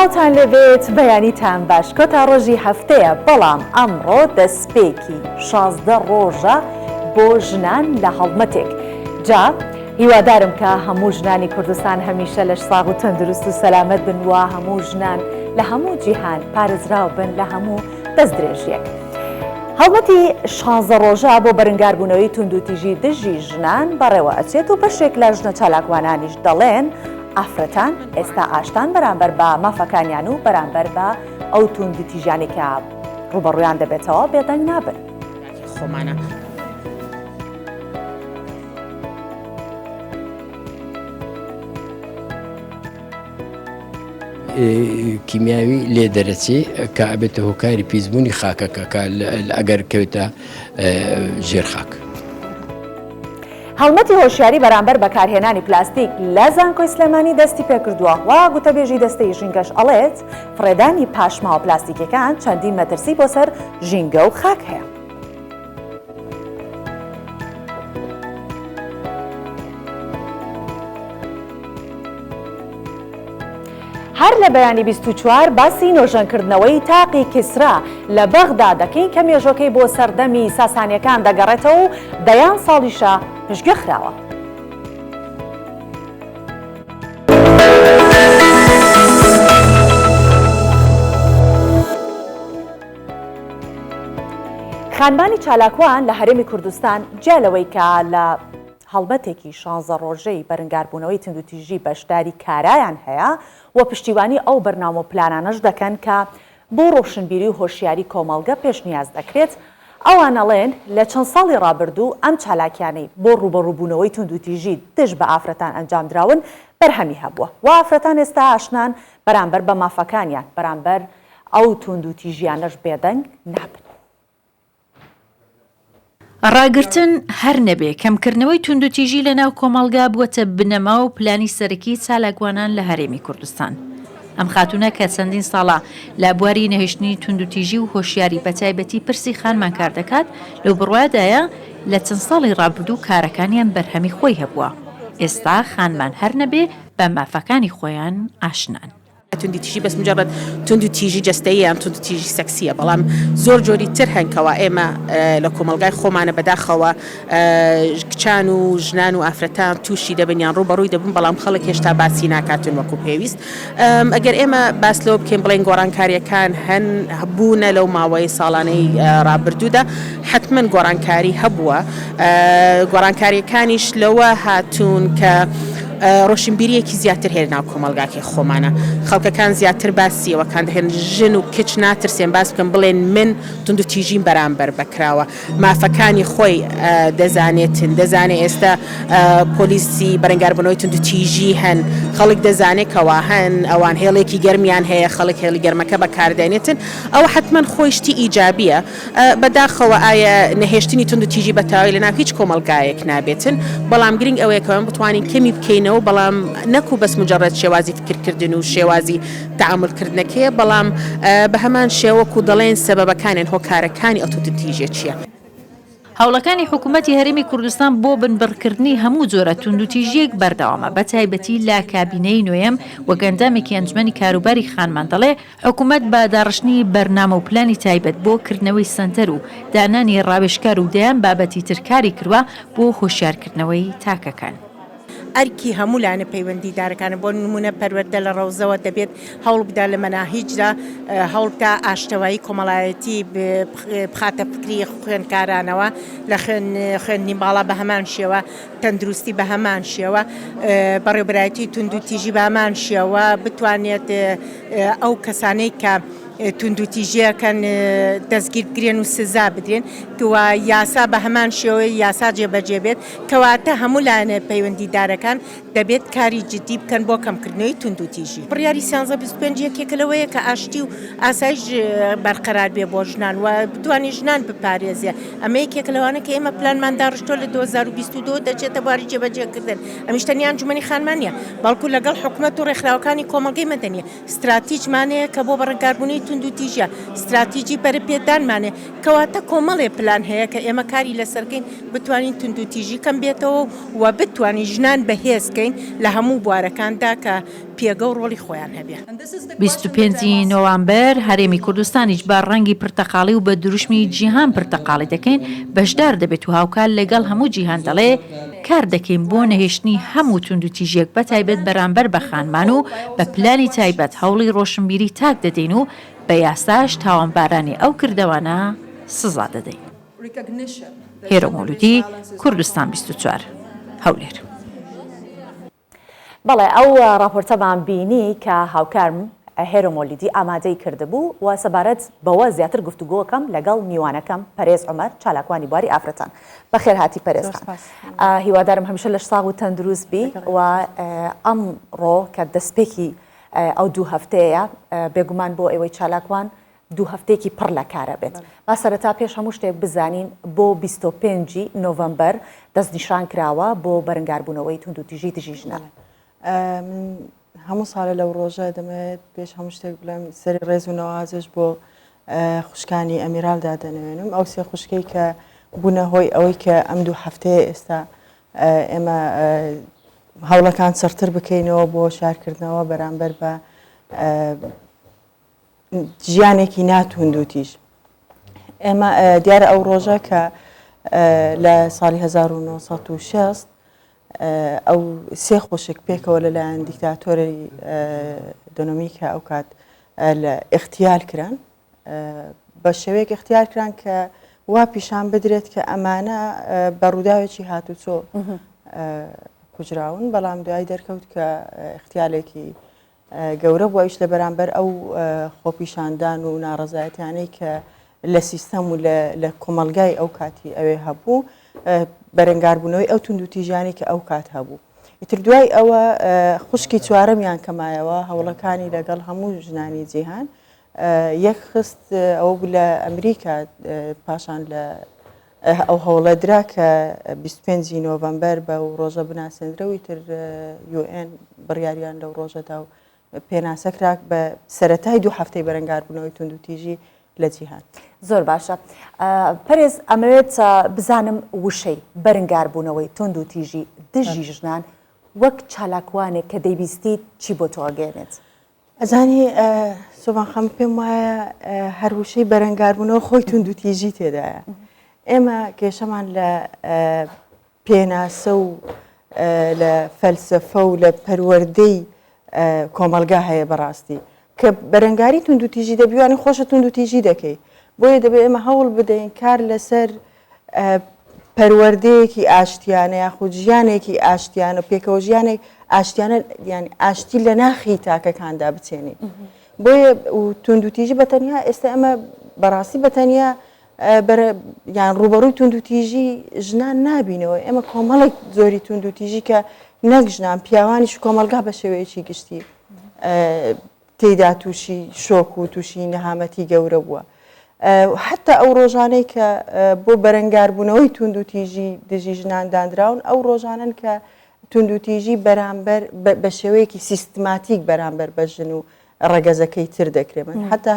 سڵاوتان لەبێت بەیانیتان باش کۆتا ڕۆژی هەفتەیە بەڵام ئەمڕۆ دەستپێکی 16 ڕۆژە بۆ ژنان لە هەڵمەتێک. جا هیوادارم کە هەموو ژنانی کوردستان هەمیشە لەش ساغ و تەندروست و سەلامەت بن و هەموو ژنان لە هەموو جیهان پارێزراو بن لە هەموو دەست درێژیەک. هەڵمەتی 16 ڕۆژە بۆ بەرەنگاربوونەوەی توندوتیژی دژی ژنان بەڕێوە ئەچێت و بەشێک لە ژنە چالاکوانانیش دەڵێن ئافرەتان ئێستا ئاشتان بەرامبەر بە مافەکانیان و بەرامبەر بە ئەو توندوتیژیانی کە ڕوبەڕوویان دەبێتەوە بێدەنگ نابن. خۆمانە کیمیاوی لێ دەرەچێ کە ئەبێتە هۆکاری پیسبوونی خاکەکە ئەگەر کەوتە ژێر خاک. هەڵمەتی هۆشیاری بەرامبەر بەکارهێنانی پلاستیک لە زانکۆی سلێمانی دەستی پێکردووە و گوتەبێژی دەستەی ژینگەش ئەڵێت فڕێدانی پاشماوە پلاستیکەکان چەندین مەترسی بۆ سەر ژینگە و خاک هەیە. هەر لە بەیانی 24 باسی نۆژەنکردنەوەی تاقی کیسرا لە بەغدا دەکەین کە مێژۆکەی بۆ سەردەمی ساسانیەکان دەگەڕێتەوە و دەیان ساڵیشە پشتگوێ خراوە. خانمانی چالاکوان لە هەرێمی کوردستان جالەوەی کە لە هەڵمەتێکی 16 ڕۆژەی بەرەنگاربوونەوەی توندوتیژی بەشداری کارایان هەیە و پشتیوانی ئەو بەرنامە و پلانانەش دەکەن کە بۆ ڕۆشنبیری و هۆشیاری کۆمەڵگە پێشنیاز دەکرێت. ئەوان ئەڵێن لە چەند ساڵی ڕابردوو ئەم چالاکیانەی بۆ ڕوبەڕووبوونەوەی توندوتیژی دژ بە ئافرەتان ئەنجام دراون بەرهەمی هەبووە و ئافرەتان ئێستا ئاشنان بەرامبەر بە مافەکانیان بەرامبەر ئەو توندوتیژیانەش بێدەنگ نابن. ڕاگرتن هەر نەبێ کەمکردنەوەی توندوتیژی لە ناو کۆمەڵگا بووەتە بنەما و پلانی سەرەکی چالاکوانان لە هەرێمی کوردستان. ئەم خاتونە کە چەندین ساڵە لە بواری نەهێشتنی توندوتیژی و هۆشیاری بەتایبەتی پرسی خانمان کار دەکات لەو بڕوادایە لە چەند ساڵی ڕابردوو کارەکانیان بەرهەمی خۆی هەبووە. ئێستا خانمان هەر نەبێ بە مافەکانی خۆیان ئاشنان. توندوتیژی بەس مجرد توندوتیژی جەستەیی یان توندوتیژی سەکسیە، بەڵام زۆر جۆری تر هەنکەوە ئێمە لە کۆمەلگای خۆمانە بەداخەوە کچان و ژنان و ئافرەتان تووشی دەبن یان ڕوبەڕووی دەبن، بەڵام خەڵک هێشتا باسی ناکاتون وەکو پێویست. ئەگەر ئێمە باس لەوە بکەین بڵێن گۆڕانکاریەکان هەن بوونە لەو ماوەی ساڵانەی ڕابردوودا، حتمما گۆڕانکاری هەبووە. گۆڕانکاریەکانیش لەوە هاتوون کە ڕۆشنبیریەکی زیاتر هێر ناو کۆمەلگاکی خۆمانە. خەڵکەکان زیاتر باسیەوەکان دەهێن ژن و کچ ناترسێن باس بکەن بڵێن من توندوتیژیم بەرامبەر بکراوە. مافەکانی خۆی دەزانێتن، دەزانێت ئێستا پۆلیسی بەرەنگاربوونەوەی توندوتیژی هەن، خەڵک دەزانێت کەوا هەن ئەوان هێڵێکی گەرمیان هەیە، خەڵک هێڵی گەرمەکە بەکاردێنێتن، ئەوە حتمما خۆشتی ئیجابیە. بەداخەوە ئایا نەهێشتنی توندوتیژی بەتاوی لەناو هیچ کۆمەلگایەک نابێتن، بەڵام گرنگ ئەوەیە کە بتوانین کەمی بکەینەوە، بەڵام نەکو بەس مجرد شێوازی فکرکردن و شێوازی تعاملکردنەکەیە، بەڵام بە هەمان شێوەکو دەڵێن سەبەبەکانیان هۆکارەکانی ئەو توندوتیژیە چییە. هەوڵەکانی حکوومەتی هەرێمی کوردستان بۆ بنبڕکردنی هەموو جۆرە توندوتیژیەک بەردەوامە، بەتایبەتی لە کابینەی نوێم و گەندامێکی ئەنجومەنی کاروباری خانمان دەڵێ حکوومەت بە داڕشتنی بەرنامە و پلانی تایبەت بۆ کردنەوەی سنتەر و دانانی ڕاوێژکار و دەیان بابەتی ترکاری کردووە بۆ هۆشیارکردنەوەی تاکەکان. ئەرکی هەموو لایەنە پەیوەندیدارەکانە بۆ نمونە پەروەردە لە ڕەوزەوە دەبێت هەوڵ بدا لە مەناهیجدا هەوڵ تا ئاشتەوایی کۆمەڵایەتی بخاتە فکری خوێندکارانەوە لە خوێندنی باڵا بە هەمان شێوە، تەندروستی بە هەمان شێوە، بەڕێوەبەرایەتی توندوتیژی بە هەمان شێوە بتوانێت ئەو کەسانەی کە توندوتیژیەکەن دەستگیر بگرێن و سزا بدرێن، کەوا یاسا بە هەمان شێوەی یاسا جێبەجێ بێت، کەواتە هەموو لایەنە پەیوەندیدارەکان دەبێت کاری جدی بکەن بۆ کەمکردنەوەی توندوتیژی. بڕیاری 1325 یەکێکە لەوەیە کە ئاشتی و ئاسایش بەرقەرار بێ بۆ ژنان و بتوانێت ژنان بپارێزێ. ئەمە یەکێک لەوانە کە ئێمە پلانمان داڕشتۆ لە 2022 دەچێتە بواری جێبەجێکردن. ئەمیش تەنیا ئەنجومەنی خانمانیە، بەڵکو لەگەڵ حکوومەت و ڕێکخراوەکانی کۆمەلگەی مەدەنیە استراتیجمانەیە کە بۆ بەڕێوەبردنی توندوتیژە استراتیجی بەرەپێدانمانێ، کەواتە کۆمەڵێ پلان هەیە کە ئێمە کاری لەسەرکەین بتوانین توندوتیژی کەم بێتەوە و بتوانین ژنان بەهێز کە دەکەین لە هەموو بوارەکاندا کە پێگە و ڕۆڵی خۆیان هەبێ. 25 نۆوامبەر هەرێمی کوردستانیش با ڕەنگی پرتەقاڵی و بە دروشمی جیهان پرتەقاڵی دەکەین بەشدار دەبێت و هاوکار لەگەڵ هەموو جیهان دەڵێ کار دەکەین بۆ نەهێشتنی هەموو تونند و تیژێک بە تایبەت بەرامبەر بە خانمان و بە پلانی تایبەت هەوڵی ڕۆشنبیری تاک دەدەین و بە یاساش تاوانبارانی ئەو کردەوانە سزا دەدەین. هێرە مۆلودی کوردستان 24 هەولێر. بەڵێ ئەو راپۆرتەمان بینی کە هاوکارم هێرە مۆلیدی ئامادەی کردبوو و سەبارەت بەوە زیاتر گفتوگۆکەم لەگەڵ میوانەکەم پەرێز عومەر چالاکوانی بواری ئافرەتان. بەخێر هاتی پەرێزخان. هیوادارم هەمیشە لە ساغ و تەندروست بی و ئەمڕۆ کە دەستپێکی ئەو دوو هەفتەیە بێگومان بۆ ئێوەی چالاکوان دوو هەفتێکی پڕ لە کارە بێت. با سەرەتا پێش هەموو شتێک بزانین بۆ 25 نۆڤەمبەر دەستنیشان کراوە بۆ بەرەنگاربوونەوەی تونند و تیژی دژی ژنان. هەموو ساڵە لەو ڕۆژە دەمێت پێش هەموو شتێک بڵێم سەری ڕێز و نەوازش بۆ خوشکانی ئەمیرالدا دەنوێنم ئەو سێ خوشکەی کە بوونە هۆی ئەوەی کە ئەم دوو هەفتەیە ئێستا ئێمە هەوڵەکان سەرتر بکەینەوە بۆ شارکردنەوە بەرامبەر بە ژیانێکی ناتوند و تیژ. ئێمە دیارە ئەو ڕۆژە کە لە ساڵی 1960 ئەو سێ خۆشک پێکەوە لەلایەن دیکتاتۆری دۆنۆمیکە ئەو کات لە اختیار کران بە شێوەیەک اختیار کران کە وا پیشان بدرێت کە ئەمانە بە ڕووداوێکی هاتوچۆ کوژراون بەڵام دوای دەرکەوت کە اختیارێکی گەورە بوویش لە بەرامبەر ئەو خۆپیشاندان و ناڕەزایەتیانەی کە لە سیستەم و لە کۆمەلگای ئەو کاتی ئەوێ هەبوو بەرەنگاربوونەوەی ئەو تونند و تیژانی کە ئەو کات هەبوو. ئیتر دوای ئەوە خوشکی چوارەمیان کەمایەوە هەوڵەکانی لەگەڵ هەموو ژنانی جیهان یەک خست ئەو لە ئەمریکا پاشان لە ئەو هەوڵە درا کە 25 نۆڤەمبەر بە ڕۆژە بناسێنرەوەی تر UN بڕیاریان لەو ڕۆژەدا و پێناسەکراک بە سەرەتای دوو هەفتەی بەرەنگاربوونەوەی تونند و تیژی لە جیهان. زۆر باشە. پەرێز ئەمەوێت بزانم وشەی بەرەنگاربوونەوەی تونند و تیژی دژی ژنان وەک چالاکوانێک کە دەیبیستیت چی بۆ تۆگەێنێت؟ ئەزانی سۆبان خەم پێم وایە هەر وشەی بەرەنگاربوونەوە خۆی تونند و تیژی تێدایە. ئێمە کێشەمان لە پێناسە و لە فەلسەفە و لە پەروەردەی کۆمەلگا هەیە بەڕاستی کە بەرەنگاری تونند و تیژی دەبیوانی خۆشە تونند و تیژی دەکەی بۆیە دەبێت ئێمە هەوڵ بدەین کار لەسەر پەروەردەیەکی ئاشتیانە یاخود ژیانێکی ئاشتیانە پێکەوە ژیانێک ئاشتیانە یانی ئاشتی لە ناخی تاکەکاندا بچێنی بۆیە تونند و تیژی بەتەنیا ئێستا ئەمە بەڕاستی بەتەنیا یان ڕوبەڕووی تونند و تیژی ژنان نابینەوە ئێمە کۆمەڵێک زۆری تونند و تیژی کە نەک ژنان پیاوانیش کۆمەلگا بە شێوەیەکی گشتی تێیدا تووشی شۆک و تووشی نەهامەتی گەورە بووە. حتا ئەو ڕۆژانەی کە بۆ بەرەنگاربوونەوەی تونند و تیژی دژی ژنان دانراون ئەو ڕۆژانن کە تونند و تیژی بەرامبەر بە شێوەیەکی سیستماتیک بەرامبەر بە ژن و ڕەگەزەکەی تر دەکرێمن حتا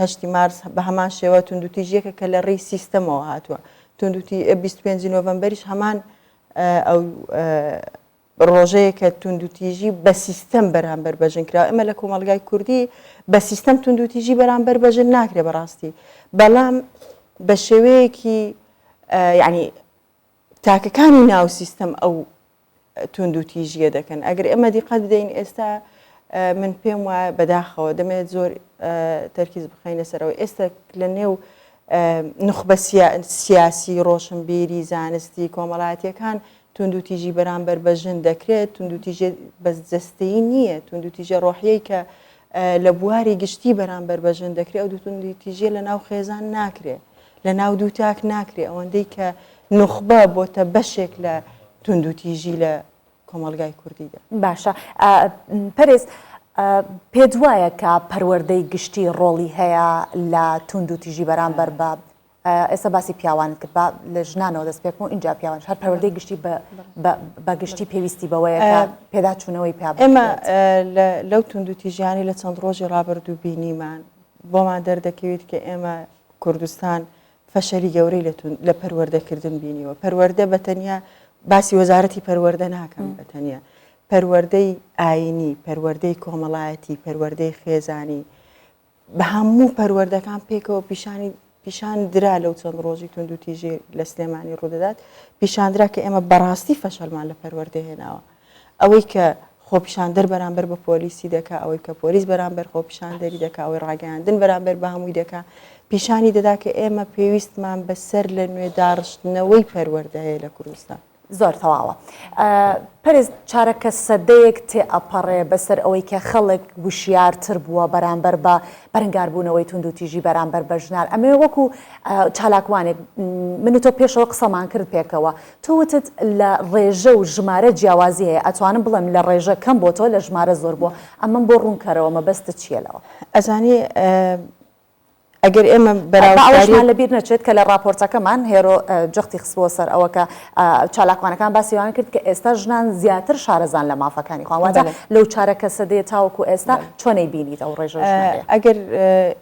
هەشتی مارس بە هەمان شێوە تونند و تیژیەکە کە لە ڕێی سیستەمەوە هاتووە 25 نۆڤەمبەریش هەمان ئەو ڕۆژەیە کە تونند و تیژی بە سیستەم بەرامبەر بەژن کرا ئەمە لە کۆمەلگای کوردی بە سیستەم تونند و تیژی بەرامبەر بەژن ناکرێ بەڕاستی بەڵام بە شێوەیەکی یعنی تاکەکانی ناو سیستەم ئەو تونند و تیژیە دەکەن ئەگەر ئێمە دیقەت بدەین ئێستا من پێم وایە بەداخەوە دەمێت زۆر تەرکیز بخەینە سەرەوە ئێستا لە نێو نخبە سیاسی ڕۆشنبیری زانستی کۆمەڵایەتیەکان تونند و تیژی بەرامبەر بە ژن دەکرێت تونند و تیژە بەجەستەیی نییە تونند و تیژە ڕۆحیەی کە لە بواری گشتی بەرامبەر بە ژن دەکرێت ئەو دوو تونند و تیژە لە ناو خێزان ناکرێت لە ناو دوو تاک ناکرێت ئەوەندەی کە نخبە بۆتە بەشێک لە تونند و تیژی لە کۆمەلگای کوردیدا. باشە پەرێز پێت وایە کە پەروەردەی گشتی ڕۆڵی هەیە لە تونند و تیژی بەرامبەر بە ئێستا باسی پیاوانت کرد لە ژنانەوە دەست پێکم و اینجا پیاوان هەر پەروەردەی گشتی بە گشتی پێویستی بەوەیە کە پێداچوونەوەی پیا ئێمە لەو تونند و تیژیانی لە چەند ڕۆژی ڕابردوو بینیمان بۆمان دەردەکەوێت کە ئێمە کوردستان فەشەری گەورەی لە پەروەردەکردن بینیوە پەروەردە بەتەنیا باسی وەزارەتی پەروەردە ناکەم بە تەنیا پەروەردەی ئاینی پەروەردەی کۆمەڵایەتی پەروەردەی خێزانی بە هەموو پەروەردەکان پێکەوە پیشان درا لەو چەند ڕۆژی تونند و تیژێ لە سلێمانی ڕوودەدات پیشاندرا کە ئێمە بەڕاستی فەشەلمان لە پەروەردە هێناوە ئەوەی کە خۆپیشاندەر بەرامبەر بە پۆلیسی دەکا ئەوەی کە پۆلیس بەرامبەر خۆپیشاندەری دەکا ئەوەی ڕاگەیاندن بەرامبەر بە هەمووی دەکا پیشانی دەدا کە ئێمە پێویستمان بەسەر لە نوێ داڕشتنەوەی پەروەردە هەیە لە کوردستان زۆر تەواوە پەرز چارەکە سەدەیەک تێ ئەپەڕێ بەسەر ئەوەی کە خەڵک وشیارتر بووە بەرامبەر بە بەرەنگاربوونەوەی تونند و تیژی بەرامبەر بە ژنار ئەمێ وەکو چالاکوانێک من و تۆ پێشەوە قسەمان کرد پێکەوە تۆوتت لە ڕێژە و ژمارە جیاوازی هەیە ئەتوانم بڵێم لە ڕێژە کەم بۆ تۆ لە ژمارە زۆر بووە ئەمەم بۆ ڕوونکەرەوە مەبەستت چیەلەوە ئەزانی ئەگەر ئێمە بەراوەشمان لەبیر نەچێت کە لە راپۆرتەکەمان هێرۆ جەختی خستووە سەر ئەوە کە چالاکوانەکان باسییوان کرد کە ئێستا ژنان زیاتر شارەزان لە مافەکانی خواواتە لەو چارەکە سەدەیە تاوەکو ئێستا چۆنەی بینیت ئەو ڕێژە ئەگەر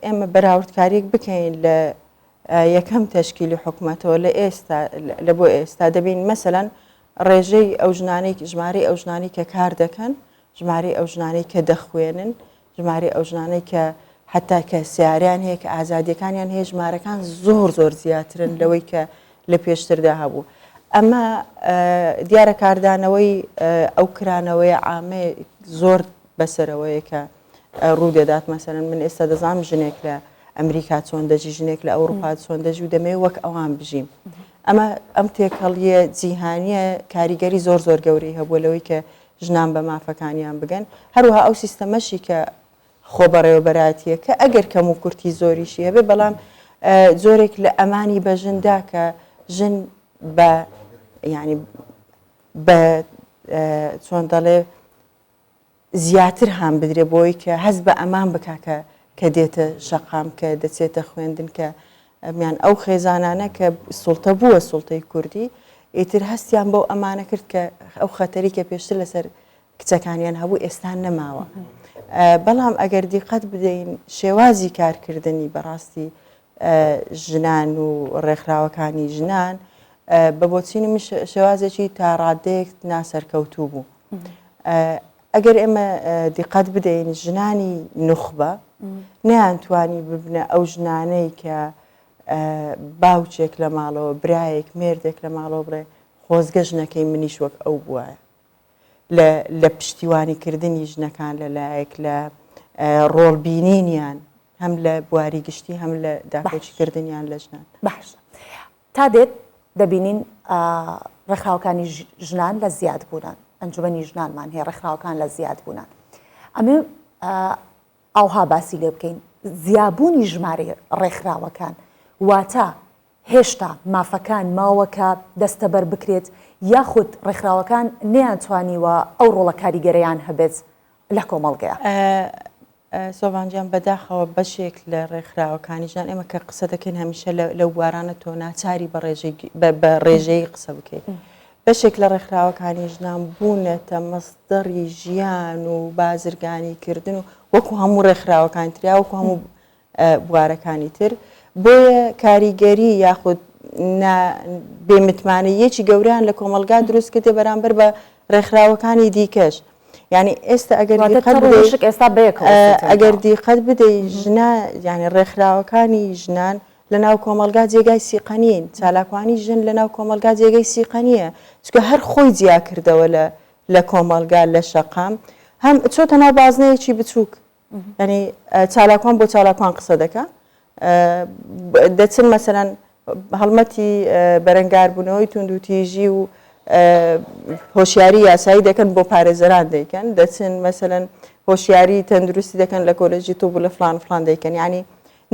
ئێمە بەراوردکاریەک بکەین لە یەکەم تەشکیلی حکوومەتەوە لە ئێستا لە بۆ ئێستا دەبین مەسەلەن ڕێژەی ئەو ژمارەی ئەو ژنانی کە کار دەکەن ژمارەی ئەو ژنانەی کە دەخوێنن ژمارەی ئەو ژنانەی کە حتا کە سیاریان هەیە کە ئازادیەکانیان هەیە ژمارەکان زۆر زیاترن لەوەی کە لە پێشتردا هەبوو ئەمە دیارە کاردانەوەی ئەو کرانەوەی عامێ زۆر بەسەرەوەیە کە ڕوو دەدات مەسەرەن من ئێستا دەزانم ژنێک لە ئەمریکا چۆن دەژی ژنێک لە ئەوروپا چۆن دەژی و دەمێ وەک ئەوان بژیم ئەم تێکەڵیە جیهانیە کاریگەری زۆر گەورەی هەبووە لەوەی کە ژنان بە مافەکانیان بگەن هەروها ئەو سیستەمەشی کە خۆ بەڕێوەبەراتیە کە ئەگەر کەم و کورتی زۆریشی هەبێ بەڵام زۆرێک لە ئەمانی بە ژندا کە ژن بە ینی بە چۆن دەڵێ زیاتر هەم بدرێ بۆی کە هەز بە ئەمان بکا کە دێتە شەقام کە دەچێتە خوێندن کە میان ئەو خێزانانە کە سوڵتە بووە سوڵتەی کوردی ئیتر هەستیان بەو ئەمانە کرد کە ئەو خەتەری کە پێشتر لەسەر کچەکانیان هەبوو ئێستان نەماوە بەڵام ئەگەر دیقەت بدەین شێوازی کارکردنی بەڕاستی ژنان و ڕێکخراوەکانی ژنان بە بۆچینی شێوازێکی تا ڕادەیەک ناسەرکەوتوو بوو ئەگەر ئێمە دیقەت بدەین ژنانی نوخبە نەیانتوانی ببنە ئەو ژنانەی کە باوچێک لە ماڵەوە برایەک مێردێک لە ماڵەوە بڕێ خۆزگە ژنەکەی منیش وەک ئەو بووە لە پشتیوانیکردنی ژنەکان لەلایەک لە ڕۆڵبینینیان هەم لە بواری گشتی هەم لە داپۆچیکردنیان لە ژنان باش تا دێت دەبینین ڕێکخراوەکانی ژنان لە زیاد بوونان ئەنجومەنی ژنانمان هەیە ڕێکخراوەکان لە زیاد بوونان ئەمێ ئەوها باسی لێ بکەین زیابوونی ژمارە ڕێکخراوەکان واتە هێشتا مافەکان ماوەکە دەستەبەر بکرێت یاخود ڕێکخراوەکان نەیانتوانیوە ئەو ڕۆڵە کاریگەرەیان هەبێت لە کۆمەڵگەیە سۆڤانجیان بەداخەوە بەشێک لە ڕێکخراوەکانی ژان ئێمە کە قسە دەکەین هەمیشە لەو بوارانە تۆ ناچاری بە ڕێژەی قسە بکەیت بەشێک لە ڕێکخراوەکانی ژنان بوونەتە مەصدەری ژیان و بازرگانیکردن و وەکو هەموو ڕێکخراوەکان تریا وەکو هەموو بوارەکانی تر بۆیە کاریگەری یاخود بێمتمانەیەکی گەوریان لە کۆمەلگا دروست کردێ بەرامبەر بە ڕێکخراوەکانی دیکەش یعنی ئێستا ئەگەر دیقەت بدەی ژنا ینی ڕێکخراوەکانی ژنان لە ناو کۆمەلگا جێگای سیقەنین چالاکوانی ژن لە ناو کۆمەلگا جێگەی سیقەنیە چکە هەر خۆی جیا کردەوە لە کۆمەلگا لە شەقام هەم چۆتە ناو بازنەیەکی بچووک ینی چالاکوان بۆ چالاکوان قسە دەکە دەچن مەسەرەن هەڵمەتی بەرەنگاربوونەوەی تونند و تیژی و هۆشیاری یاسایی دەکەن بۆ پارێزەران دەیکەن دەچن مەسەرەن هۆشیاری تەندروستی دەکەن لە کۆلێژی تۆ بوو لە فلان دەیکەن ینی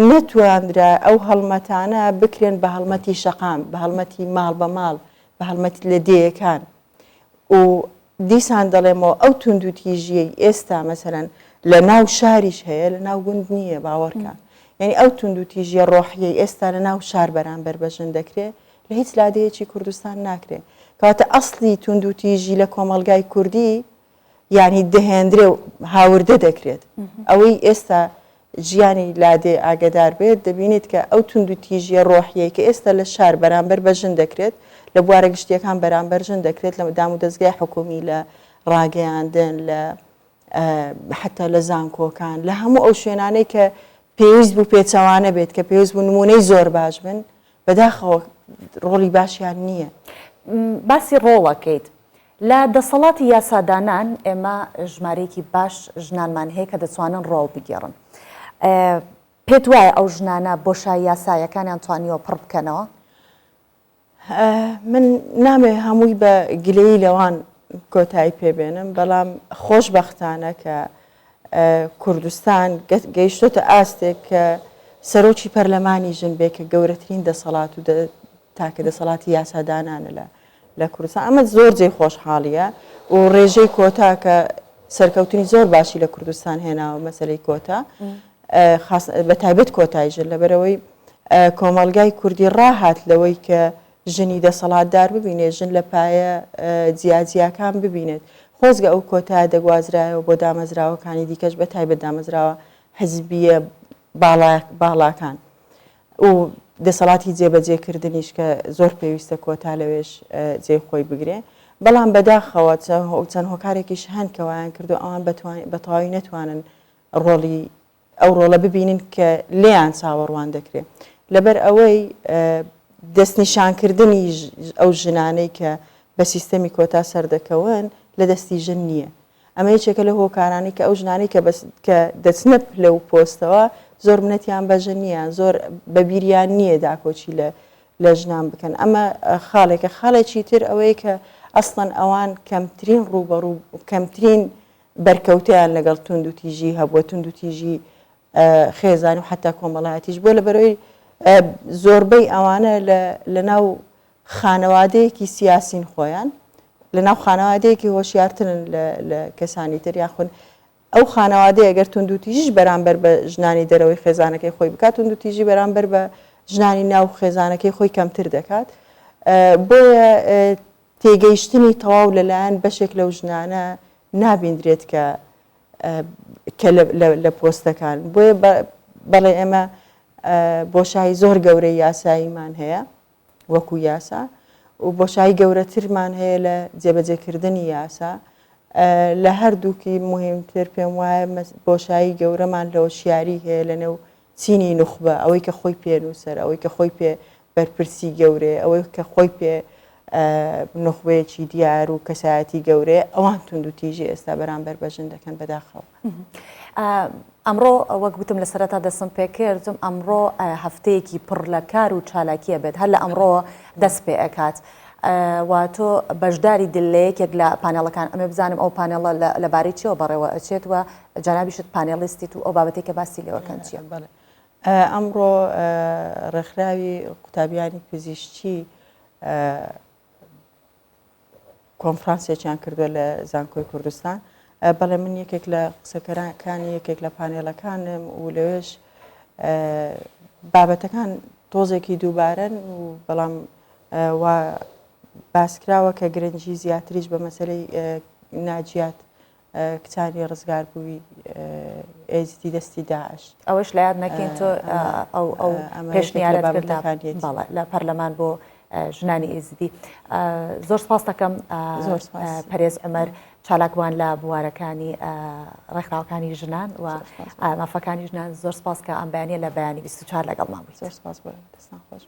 نەتواندرا ئەو هەڵمەتانە بکرێن بە هەڵمەتی شەقام بە هەڵمەتی ماڵ بە ماڵ بە هەڵمەتی لە دێیەکان و دیسان دەڵێمەوە ئەو تونند و تیژیەی ئێستا مەسەرەن لە ناو شاریش هەیە لە ناو گوند نییە باوەڕکە یعنی ئەو تونند و تیژیە ڕۆحیەی ئێستا لە ناو شار بەرامبەر بەژن دەکرێت لە هیچ لادەیەکی کوردستان ناکرێت کەواتە ئەسڵی تونند و تیژی لە کۆمەلگای کوردی ینی دەهێنرێ و هاوردە دەکرێت ئەوەی ئێستا ژیانی لادێ ئاگدار بێت دەبینیت کە ئەو تونند و تیژیە ڕۆحیەی کە ئێستا لە شار بەرامبەر بەژن دەکرێت لە بوارە گشتیەکان بەرامبەر ژن دەکرێت لە دام و دەستگای حکومی لە ڕاگەیاندن لە حتا لە زانکۆکان لە هەموو ئەو شوێنانەی کە پێویست بوو پێچەوانە بێت کە پێویست بوو نمونەی زۆر باش بن بەداخەوە ڕۆڵی باشیان نییە. باسی ڕۆڵەکەیت لە دەسەڵاتی یاسادانان ئێمە ژمارەیەکی باش ژنانمان هەیە کە دەتوانن ڕۆڵ بگێڕن. پێت وایە ئەو ژنانە بۆشای یاسایەکانیان توانیەوە پڕ بکەنەوە؟ من نامێ هەمووی بە گلەیی لەوان کۆتایی پێبێنم بەڵام خۆشبەختانە کە کوردستان گەیشتۆتە ئاستێک کە سەرۆکی پەرلەمانی ژن بێ کە گەورەترین دەسەڵات و تاکە دەسەڵاتی یاسادانانە لە کوردستان ئەمە زۆر جێی خۆشحاڵیە و ڕێژەی کۆتا کە سەرکەوتنی زۆر باشی لە کوردستان هێناوە مەسلەی کۆتا بە تایبەت کۆتای ژن لەبەرەوەی کۆمەلگای کوردی ڕاهات لەوەی کە ژنی دەسەڵاتدار ببینێت ژن لە پایە جیاجیاکان ببینێت خۆزگە ئەو کۆتا دەگوازرایەوە بۆ دامەزراوەکانی دیکەش بە تایبەت دامەزراوە حزبیە باڵاکان و دەسەڵاتی جێبەجێکردنیش کە زۆر پێویستە کۆتا لەوێش جێ خۆی بگرێ بەڵام بەداخەوە چەند هۆکارێکیش هەن کەوایان کردو ئەوان بەتەواوی نەتوانن ڕۆڵی ئەو ڕۆڵە ببینن کە لێیان چاوەڕوان دەکرێت لەبەر ئەوەی دەستنیشانکردنی ئەو ژنانەی کە بە سیستەمی کۆتا سەردەکەون لە دەستی ژن نییە. ئەمە یەکێکە لە هۆکارانی کە ئەو ژنانەی کە دەچنە لەو پۆستەوە زۆر منەتیان بەژن نییە زۆر بەبیریان نییە داکۆچی لە ژنان بکەن. ئەمە خاڵێکە خاڵێکی تر ئەوەیە کە ئەسڵەن ئەوان کەمترین ڕوبەڕوو کەمترین بەرکەوتیان لەگەڵ تونند و تیژی هەبووە تونند و تیژی خێزان و حتا کۆمەڵایەتیش بۆ لەبەرەوەی زۆربەی ئەوانە لە ناو خانەوادەیەکی سیاسین خۆیان لە ناو خانەوادەیەکی هۆشیارترن لە کەسانی تر یاخون ئەو خانەوادەیە ئەگەر تونند و تیژیش بەرامبەر بە ژنانی دەرەوەی خێزانەکەی خۆی بکات تونند و تیژی بەرامبەر بە ژنانی ناو خێزانەکەی خۆی کەمتر دەکات بۆیە تێگەیشتنی تەواو لەلایەن بەشێک لەو ژنانە نابیندرێت کە لە پۆستەکان بۆیە بەڵێ ئێمە بۆشایی زۆر گەورەی یاساییمان هەیە وەکو یاسا و بۆشایی گەورەترمان هەیە لە جێبەجێکردنی یاسا لە هەردووکی مهمتر پێم وایە بۆشایی گەورەمان لە هۆشیاری هەیە لەنێو چینی نوخبە ئەوەی کە خۆی پێنووسەر ئەوەی کە خۆی پێ بەرپرسی گەورێ ئەوەی کە خۆی پێ نخبەیەکی دیار و کەسایەتی گەورەیە ئەوان تونند و تیژی ئێستا بەرامبەر بەژن دەکەن بەداخەوە. ئەمڕۆ وەک گوتم لە سەرەتا دەستم پێکردم ئەمڕۆ هەفتەیەکی پڕ لە کار و چالاکیە بێت هەر لە ئەمڕۆ دەست پێ ئەکات واتۆ بەشداری دلەیەکێک لە پانێڵەکان ئەمە بزانم ئەو پانێڵە لەبارەی چیەوە بەڕێوە ئەچێت وە جانابیشت پانێڵیستیت و ئەو بابەتێکە باسی لێوەکەن چیە؟ ئەمڕۆ ڕێکخراوی قوتابیانی پزیشکی کۆنفرانسێکیان کردووە لە زانکۆی کوردستان بەڵێ من یەکێک لە قسەکەرەکانی یەکێک لە پانێڵەکانم و لەوێش بابەتەکان تۆزێکی دووبارەن و بەڵام باسکراوە کە گرنگی زیاتریش بە مەسەلەی ناجیات کچانی ڕزگار بووی ئێزیدی دەستی داعش ئەوەش لە یاد نەکەین تۆ ئەو پێشنیارەت لە پەرلەمان بۆ ژنانی ئێزیدی زۆر سپاس دەکەم پەرێز عومەر چالاکوان لە بوارەکانی ڕێکخراوەکانی ژنان و مافەکانی ژنان زۆر سپاس کە ئەم بەیانیە لە بەیانی 24 لەگەڵمان بوویت. زۆر سپاس بۆ دەستان خۆش.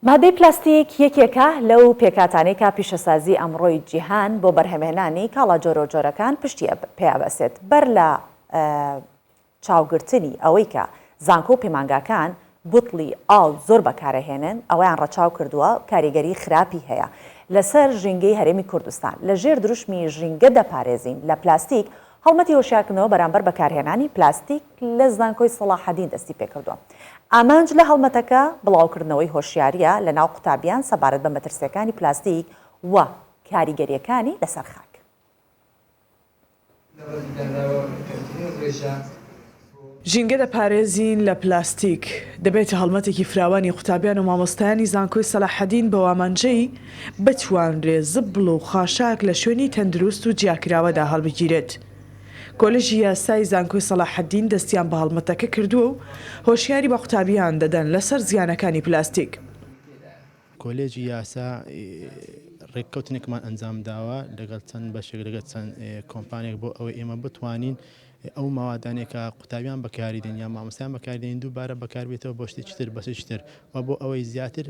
مادەی پلاستیک یەکێکە لەو پێکاتانەی کا پیشەسازی ئەمڕۆی جیهان بۆ بەرهەمهێنانی کاڵا جۆرەجۆرەکان پشتی پێیابەسێت بەر لە چاوگرتنی ئەوەی کە زانکۆ و پەیمانگاکان بوتڵی ئاو زۆر بەکارەهێنن ئەوەیان ڕەچاو کردووە کاریگەری خراپی هەیە لەسەر ژینگەی هەرێمی کوردستان لە ژێر دروشمی ژینگە دەپارێزین لە پلاستیک هەڵمەتی هۆشیارکردنەوە بەرامبەر بەکارهێنانی پلاستیک لە زانکۆی سەلاحەدین دەستی پێکردووە. ئامانج لە هەڵمەتەکە بڵاوکردنەوەی هۆشیاریە لە ناو قوتابیان سەبارەت بە مەترسیەکانی پلاستیک و کاریگەریەکانی لەسەر خاک. ژینگە دەپارێزین لە پلاستیک دەبێتە هەڵمەتێکی فراوانی قوتابیان و مامۆستایانی زانکۆی سەلاحەدین بە وامانجەی بتوانرێ زبڵ و خاشاک لە شوێنی تەندروست و جیاکراوەدا هەڵبگیرێت. کۆلێژی یاسای زانکۆی سەلاحەدین دەستیان بە هەڵمەتەکە کردووە و هۆشیاری بە قوتابیان دەدەن لەسەر زیانەکانی پلاستیک. کۆلێجی یاسا ڕێککەوتنێکمان ئەنجام داوە لەگەڵ چەند بەشێک لەگەڵ چەند کۆمپانێک بۆ ئەوەی ئێمە بتوانین ئەو ماوادانێکە قوتابیان بەکاریدێن یا مامۆستایان بەکاردێن دووبارە بەکاربێتەوە بۆ شتێکی تر بەسشتر و بۆ ئەوەی زیاتر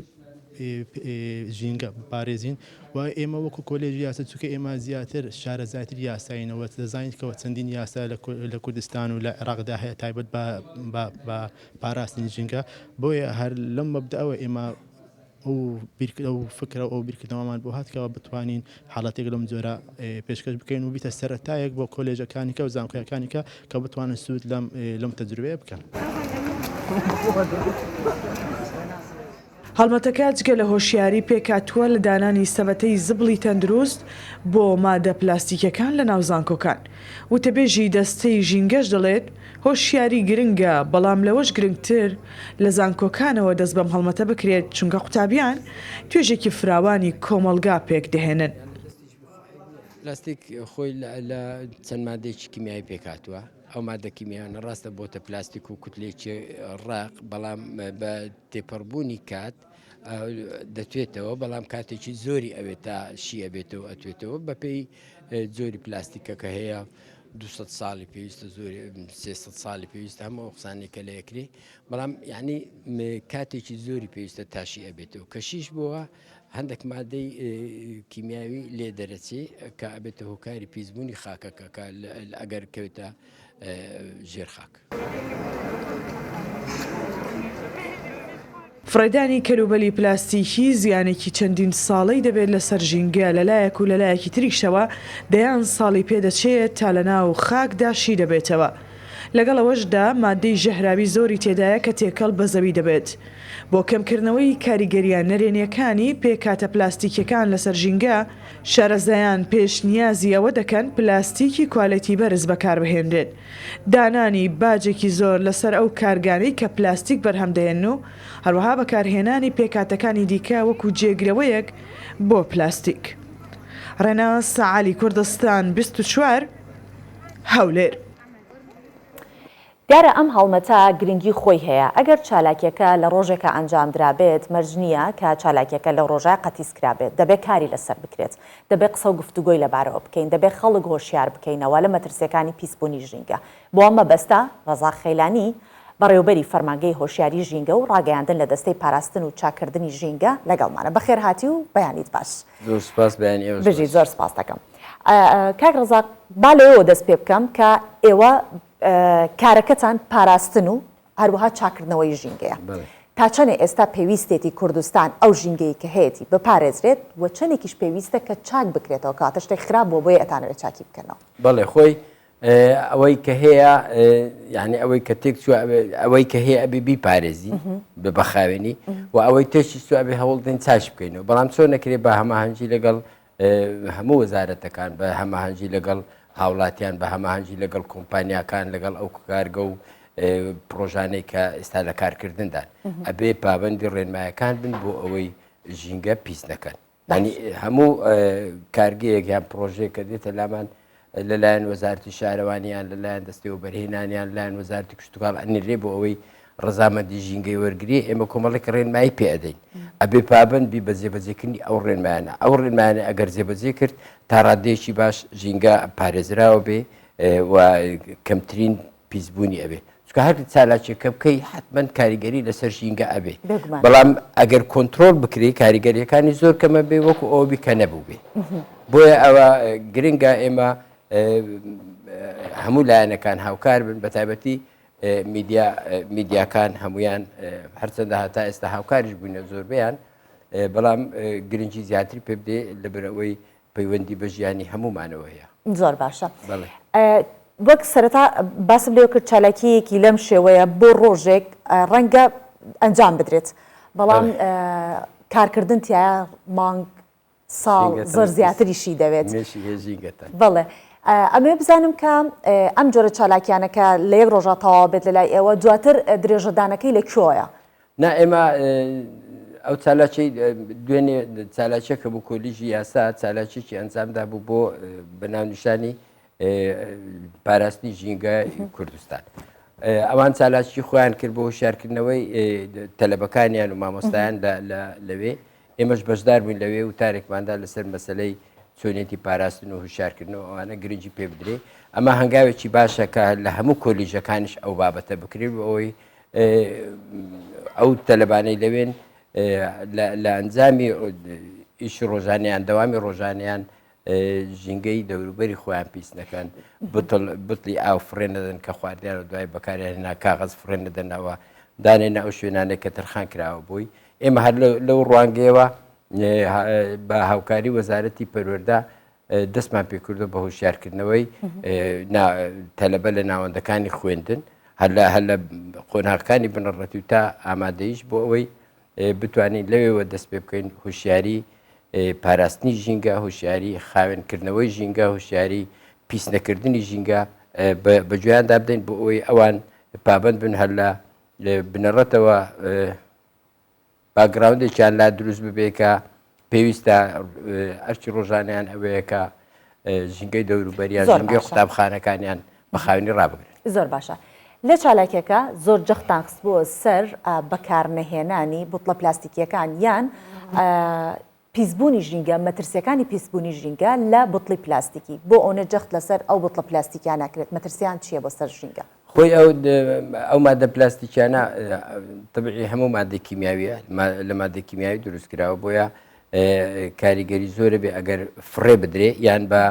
ژینگە پارێزین و ئێمە وەکو کۆلێژی یاسا چونکە ئێمە زیاتر شارەزایتر یاساینەوە دەزانیتکەوە چەندین یاسا لە کوردستان و لە عێراقدا هەیە تایبەت بە پاراستنی ژینگە بۆیە هەر لەم مەبدەوە ئێمە ئەو فکرە ئەو بیرکردنەوەمان بۆ هاتکەوە بتوانین حاڵەتێک لەم جۆرە پێشکەش بکەین و بیتە سەرەتایەک بۆ کۆلێژەکانیکە و زانکۆیەکانیکە کە بتوانن سوود لەم تەجروبەیە بکەن. هەڵمەتەکە جگە لە هۆشیاری پێکاتووە لە دانانی سەبەتەی زبڵی تەندروست بۆ مادە پلاستیکەکان لە ناو زانکۆکان. وتەبێژی دەستەی ژینگەش دەڵێت هۆشیاری گرنگە بەڵام لەوەش گرنگتر لە زانکۆکانەوە دەست بەم هەڵمەتە بکرێت چونکە قوتابیان توێژێکی فراوانی کۆمەلگا پێک دەهێنن. پلاستیک خۆی لە چەند مادەیەکی کیمیایی پێکاتووە. ئەو مادە کیمیانە ڕاستە بۆتە پلاستیک و کوتلێکی ڕاق بەڵام بە تێپەڕبوونی کات دەتوێتەوە بەڵام کاتێکی زۆری ئەوێت تا شیە بێتەوە ئەتوێتەوە بەپێی زۆری پلاستیکە کە هەیە 200 ساڵی پێویستە زۆری 300 ساڵی پێویستە هەموو قسانێکە لە یەکری بەڵام یعنی کاتێکی زۆری پێویستە تاشی ئەبێتەوە کەشیش بووە هەندێک مادەی کیمیاوی لێ دەرەچێ کە ئەبێتە هۆکاری پیسبوونی خاکەکە ئەگەر کەوتە ژێر خاک. فڕێدانی کەلوبەلی پلاستیکی زیانێکی چەندین ساڵەی دەبێت لەسەر ژینگە لەلایەک و لەلایەکی تریشەوە دەیان ساڵی پێدەچێت تا لە ناو خاکدا شی دەبێتەوە. لەگەڵ ئەوەشدا مادەی ژەهراوی زۆری تێدایە کە تێکەڵ بە زەوی دەبێت. بۆ کەمکردنەوەی کاریگەریان نەرێنیەکانی پێکاتە پلاستیکەکان لەسەر ژینگە شارەزایان پێشنیازی ئەوە دەکەن پلاستیکی کوالەتی بەرز بەکاربهێنرێت. دانانی باجێکی زۆر لەسەر ئەو کارگانەی کە پلاستیک بەرهەمدەهێن و هەروەها بەکارهێنانی پێکاتەکانی دیکە وەکو جێگرەوەیەک بۆ پلاستیک. ڕێناس عالی کوردستان 24 هەولێر. دیارە ئەم هەڵمەتە گرنگی خۆی هەیە ئەگەر چالاکیەکە لە ڕۆژێکە ئەنجام درابێت مەرجنیە کە چالاکیەکە لە ڕۆژای قەتیسکرابێت دەبێت کاری لەسەر بکرێت دەبێت قسە و گفتوگۆی لەبارەوە بکەین دەبێت خەڵک هۆشیار بکەینەوە لە مەترسیەکانی پیسبوونی ژینگە بۆ ئەمە بەستە ڕەزا خەیلانی بەڕێوەبەری فەرمانگەی هۆشیاری ژینگە و ڕاگەیاندن لە دەستەی پاراستن و چاکردنی ژینگە لەگەڵمانە بەخێر هاتی و بەیانیت باش. زۆر سپاس بەیانی ئێوە بژی زۆر سپاس دەکەم. کاک ڕەزاق با لەوەوە دەست پێ بکەم کە ئێوە کارەکەتان پاراستن و هەروەها چاکردنەوەی ژینگەیە. تا چەنێ ئێستا پێویستێتی کوردستان ئەو ژینگەی کە هەیەی بپارێزرێت و چەندێکیش پێویستە کە چاک بکرێتەوە کاتە شتێک خراپ بۆ بۆیە ئەتانەوێت چاکی بکەنەوە. بەڵێ خۆی ئەوەی کە هەیە یعنی ئەوەی کە تێک ئەوەی کە هەیە ئەبێ بیپارێزی بە بەخاوێنی و ئەوەی تێشی سو ئەبێ هەوڵدەین چاش بکەینەوە بەڵام چۆن نەکرێت بە هەماهەنگی لەگەڵ هەموو وەزارەتەکان بە هەماهەنگی لەگەڵ هاوڵاتیان بە هەماهەنگی لەگەڵ کۆمپانیاکان لەگەڵ ئەو کارگە و پرۆژانەی کە ئێستا لە کارکردندان ئەبێ پابەندی ڕێنمایەکان بن بۆ ئەوەی ژینگە پیس نەکەن. ینی هەموو کارگەیەک یان پرۆژەیە کە دێتە لامان لەلایەن وەزارەتی شارەوانیان لەلایەن دەستەوە بەرهێنانیان لایەن وەزارەتی کشتتوکاڵ ئەنیرێ بۆ ئەوەی ڕزامەندی ژینگەی وەرگری ئێمە کۆمەڵێک ڕێنمایی پێدەین ئەبێ پابندبی بە جێبەجێکردنی ئەو ڕێنمایانە ئەو ڕێنمایانە ئەگەر جێبەجێ کرد تا ڕادێکی باش ژینگە پارێزراوە بێ و کەمترین پیسبوونی ئەبێ چکە هەر چالاکێکە بکەی حتمما کاریگەری لەسەر ژینگە ئەبێ بەڵام ئەگەر کۆنتترۆل بکری کاریگەریەکانی زۆر کەمە بێ وەکو ئەوبی کە نەبوو بێ بۆیە ئەوە گرنگە ئێمە هەموو لایەنەکان هاوکار بن بە تایبەتی میدیاکان هەمویان هەرچەندە هاتا ئێستا هاوکاریش بووینە زۆربیان بەڵام گرنگی زیاتری پێ بدێ لەبەرەوەی پەیوەندی بە ژیانی هەمومانەوە هەیە. زۆر باشە. وەک سەرەتا باسم لێو کرد چالاکیەکی لەم شێوەیە بۆ ڕۆژێک ڕەنگە ئەنجام بدرێت بەڵام کارکردن تایە مانگ ساڵ زۆر زیاتریشی دەوێت. هێژینگەتە. بەڵێ ئەمێ بزانم کە ئەم جۆرە چالاکیانەکە لە یەک ڕۆژە تەواو بێت لە لای ئێوە دواتر درێژەدانەکەی لەکوێیە؟ نا ئێمە ئەو چالاکی دوێنێ چالاکیەکە بوو کۆلیژی یاسا چالاکیی ئەنجامدا بوو بۆ بەناونیشانی پاراستنی ژینگە کوردستان. ئەوان چالاکی خۆیان کرد بۆ هوشیارکردنەوەی تەلەبەکانیان و مامۆستایان لەوێ ئێمەش بەشدار بووین لەوێ و تارێکماندا لەسەر مەسلەی چۆنێتی پاراستن و هوشیارکردنەوە ئەوانە گرنگی پێ بدرێ. ئەمە هەنگاوێکی باشە کە لە هەموو کۆلیژەکانیش ئەو بابەتە بکرێت بۆ ئەوەی ئەو تەلەبانەی لەوێن لە ئەنجامی ئیش ڕۆژانیان دەوامی ڕۆژانیان ژینگەی دەوروبەری خۆیان پیس نەکەن بتڵی ئاو فڕێن نەدەن کە خواردیانە دوای بەکاریان کاغەز فڕێن نەدەنەوە دانێنە ئەو شوێنانێک کە تەرخان کراوە بووی. ئێمە هەر لەو ڕوانگەیەوە بە هاوکاری وەزارەتی پەروەردە دەستمان پێکردو بە هوشیارکردنەوەی تەلەبە لە ناوەندەکانی خوێندن هەر لە قۆناغەکانی بنەڕەتی تا ئامادەیش بۆ ئەوەی بتوانین لەوێەوە دەست پێ بکەین هوشیاری پاراستنی ژینگە، هوشیاری خاوێنکردنەوەی ژینگە، هوشیاری پیسنەکردنی ژینگە بەگوێیاندا بدەین بۆ ئەوەی ئەوان پابند بن هەر لە بنەڕەتەوە باگراوندێکیان لا دروست ببێکە پێویستە ئەرچی ڕۆژانیان ئەوەیەکە ژینگەی دەوروبەریان ژینگەی قوتابخانەکانیان بە خاوێنی ڕابگرن. زۆر باشە. لە چالاکێکە زۆر جەختان خست بۆ سەر بەکارنەهێنانی بوتڵە پلاستیکیەکان یان پیسبوونی ژینگە مەترسیەکانی پیسبوونی ژینگە لە بوتڵی پلاستیکی بۆ ئەوە جەخت لەسەر ئەو بوتڵە پلاستیکیان ناکرێت. مەترسیان چییە بۆ سەر ژینگە؟ خۆی ئەو مادە پلاستیکیانە تەبیعی هەموو مادەی کیمیاویە لە مادەی کیمیاوی دروستکراوە بۆیە کاریگەری زۆرە بێ ئەگەر فڕێ بدرێ یان بە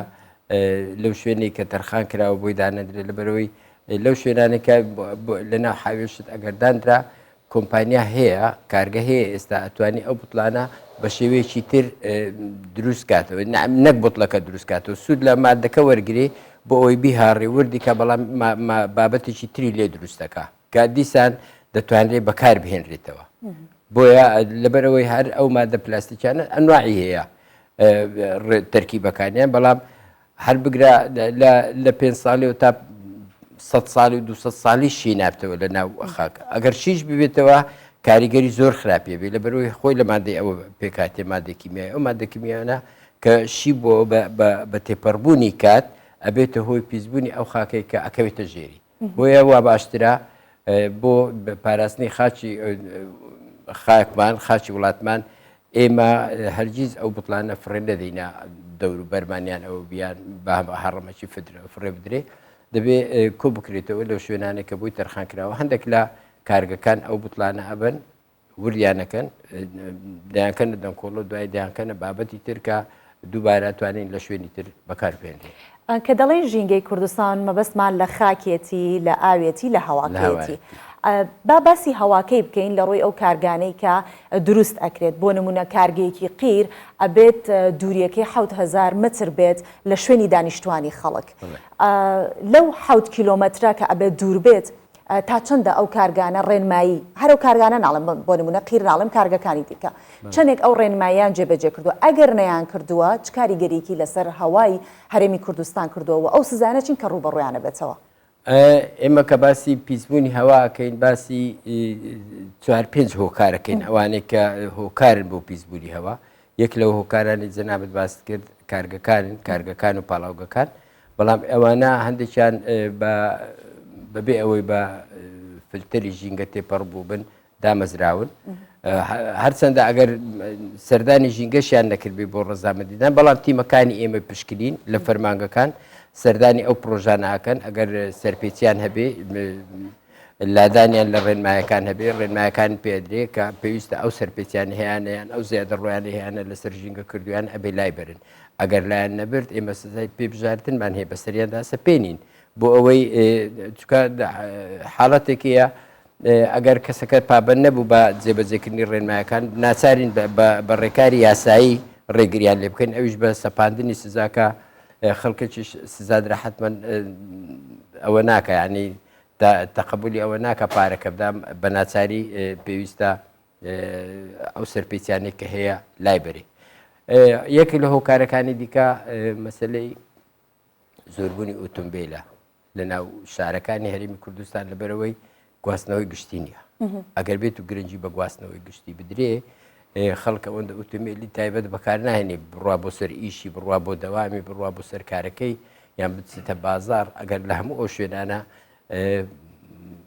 لەو شوێنی کە تەرخان کراوە بۆی دانەدرێت لەبەرەوەی لەو شوێنانێکە لەناو حاوێشت ئەگەر دانرا کۆمپانیا هەیە کارگە هەیە ئێستا ئەتوانی ئەو بوتڵانە بە شێوەیەکی تر دروست کاتەوە نەک بوتڵەکە دروست کاتەوە سوود لە مادەکە وەرگێ بۆ ئەوی بیهاڕێ وردی کە بەڵام بابەتێکی تری لێ دروستەکە کە دیسان دەتوانرێت بەکار بهێنرێتەوە. بۆیە لەبەرەوەی هەر ئەو مادە پلاستیکیانە ئەنواعی هەیە تەرکیبەکانیان بەڵام هەر بگرا لە 5 ساڵی و تا 100 ساڵی و 200 ساڵی شی نابتەوە لە ناو خاکە ئەگەر شیش ببێتەوە کاریگەری زۆر خراپێ بێ لەبەرەوەی خۆی لە مادەی ئەوە پێکاتێ مادە کیمیایی ئەو مادە کیمیانە کە شی بۆ بە تێپەڕبوونی کات ئەبێتە هۆی پیسبوونی ئەو خاکەی کە ئەکەوێتە ژێری بۆیە وا باشترا بۆ پاراستنی خاچی خاکمان خاچی وڵاتمان ئێمە هەرگیز ئەو بوتڵانە فڕێ نەدەینە دەوروبەرمانیان ئەو بیان بە هەڕەمەکی فڕێ بدرێ دەبێت کۆ بکرێتەوە لەو شوێنانێک کە بووی تەرخان کراوە هەندێک لە کارگەکان ئەو بوتڵانە ئەبن وریانەکەن دایانکەنە دەنگکۆڵە دوای دایانکەنە بابەتی ترکە دووبارە توانین لە شوێنی تر بەکاربێنێ. کە دەڵێن ژینگەی کوردستان مەبەستمان لە خاکێتی لە ئاوێتی لە هەواکێتی با باسی هەواکەی بکەین لە ڕۆی ئەو کارگانەی کە دروست ئەکرێت بۆ نمونە کارگەیەکی قیر ئەبێت دووریەکەی 7000 متر بێت لە شوێنی دانیشتوانی خەڵک لەو 7 کیلۆمەترە کە ئەبێت دوور بێت تا چەندە ئەو کارگانە ڕێنمایی هەر ئەو کارگانە ناڵم بۆ نمونە قیر ناڵم کارگەکانی دیکە چەندێک ئەو ڕێنماییان جێبەجێ کردووە ئەگەر نەیان کردووە چ کاریگەریەکی لەسەر هەوای هەرێمی کوردستان کردووە ئەو سزانە چین کە ڕوبەڕویانە بێتەوە. ئێمە کە باسی پیسبوونی هەواکەین باسی 4-5 هۆکارەکەین ئەوانەیە کە هۆکارن بۆ پیسبوونی هەوا یەک لەو هۆکارانی جەنابەت باس کرد کارگەکان و پاڵاوگەکان بەڵام ئەوانە هەندێکیان بەبێ ئەوەی بە فلتەری ژینگە تێپەڕ بوو بن دامەزراون هەرچەندە ئەگەر سەردانی ژینگەشیان نەکردبێ بۆ ڕەزامەندیدان بەڵام تیمەکانی ئێمە پشکنین لە فەرمانگەکان سەردانی ئەو پرۆژانەکەن ئەگەر سەرپێچیان هەبێ لادانیان لە ڕێنمایەکان هەبێ ڕێنمایەکان پێدرێ کە پێویستە ئەو سەرپێچیان هەیەیان ئەو زیادە ڕۆیانە هەیەە لەسەر ژینگە کردویان ئەبێ لای برن ئەگەر لایەن نەبرد ئێمە سزای پێبژارتنمان هەیە بەسەریاندا سەپێنین بۆ ئەوەی چکە حاڵەتێکیە ئەگەر کەسەکە پابند نەبوو بە جێبەجێکردنی ڕێنمایەکان ناچارین بە ڕێکاری یاسایی ڕێگریان لێ بکەین ئەویش بە سەپاندنی سزاکە خەڵکەی سزادرا حتمما ئەوە ناکە ینی تەقبولی ئەوە ناکە پارەکە بدام بە ناچاری پێویستە ئەو سەرپێچیانێک کە هەیە لای بەرێ یەکی لە هۆکارەکانی دیکە مەسلەی زۆربوونی ئۆتۆمبیلە لە ناو شارەکانی هەرێمی کوردستان لەبەرەوەی گواستنەوەی گشتی نییە ئەگەر بێت و گرنگی بە گواستنەوەی گشتی بدرێ خەڵک ئەوەندە ئۆتۆمبیلی تایبەت بەکار ناهێنێ بڕوا بۆ سەر ئیشی بڕوا بۆ دەوامی بڕوا بۆ سەر کارەکەی یان بچێتە بازار ئەگەر لە هەموو ئەو شوێنانە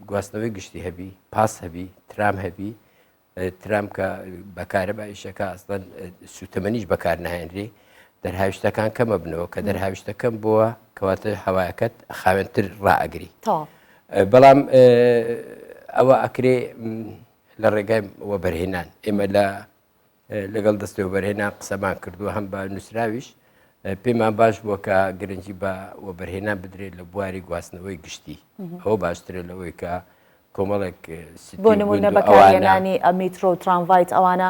گواستنەوەی گشتی هەبی پاس هەبی ترام هەبی ترام کە بەکارە بە ئیشەکە ئەسڵەن سوتەمەنیش بەکار ناهێنرێ دەرهاویشتەکان کەمە بنەوە کە دەرهاویشتەکەم بووە کەواتە هەوایەکەت خاوێنتر ڕائەگری بەڵام ئەوە ئەکرێ لە ڕێگای وەبەرهێنان ئێمە لەگەڵ دەستەوە بەرهێنان قسەمان کردووە هەم بە نووسراویش پێمان باش بووە کە گرنگی بە وەبەرهێنان بدرێت لە بواری گواستنەوەی گشتی ئەوە باشترە لەوەی کە کۆمەڵێک بۆ نمونە بەکارهێنانی میترۆ و ترامڤایت ئەوانە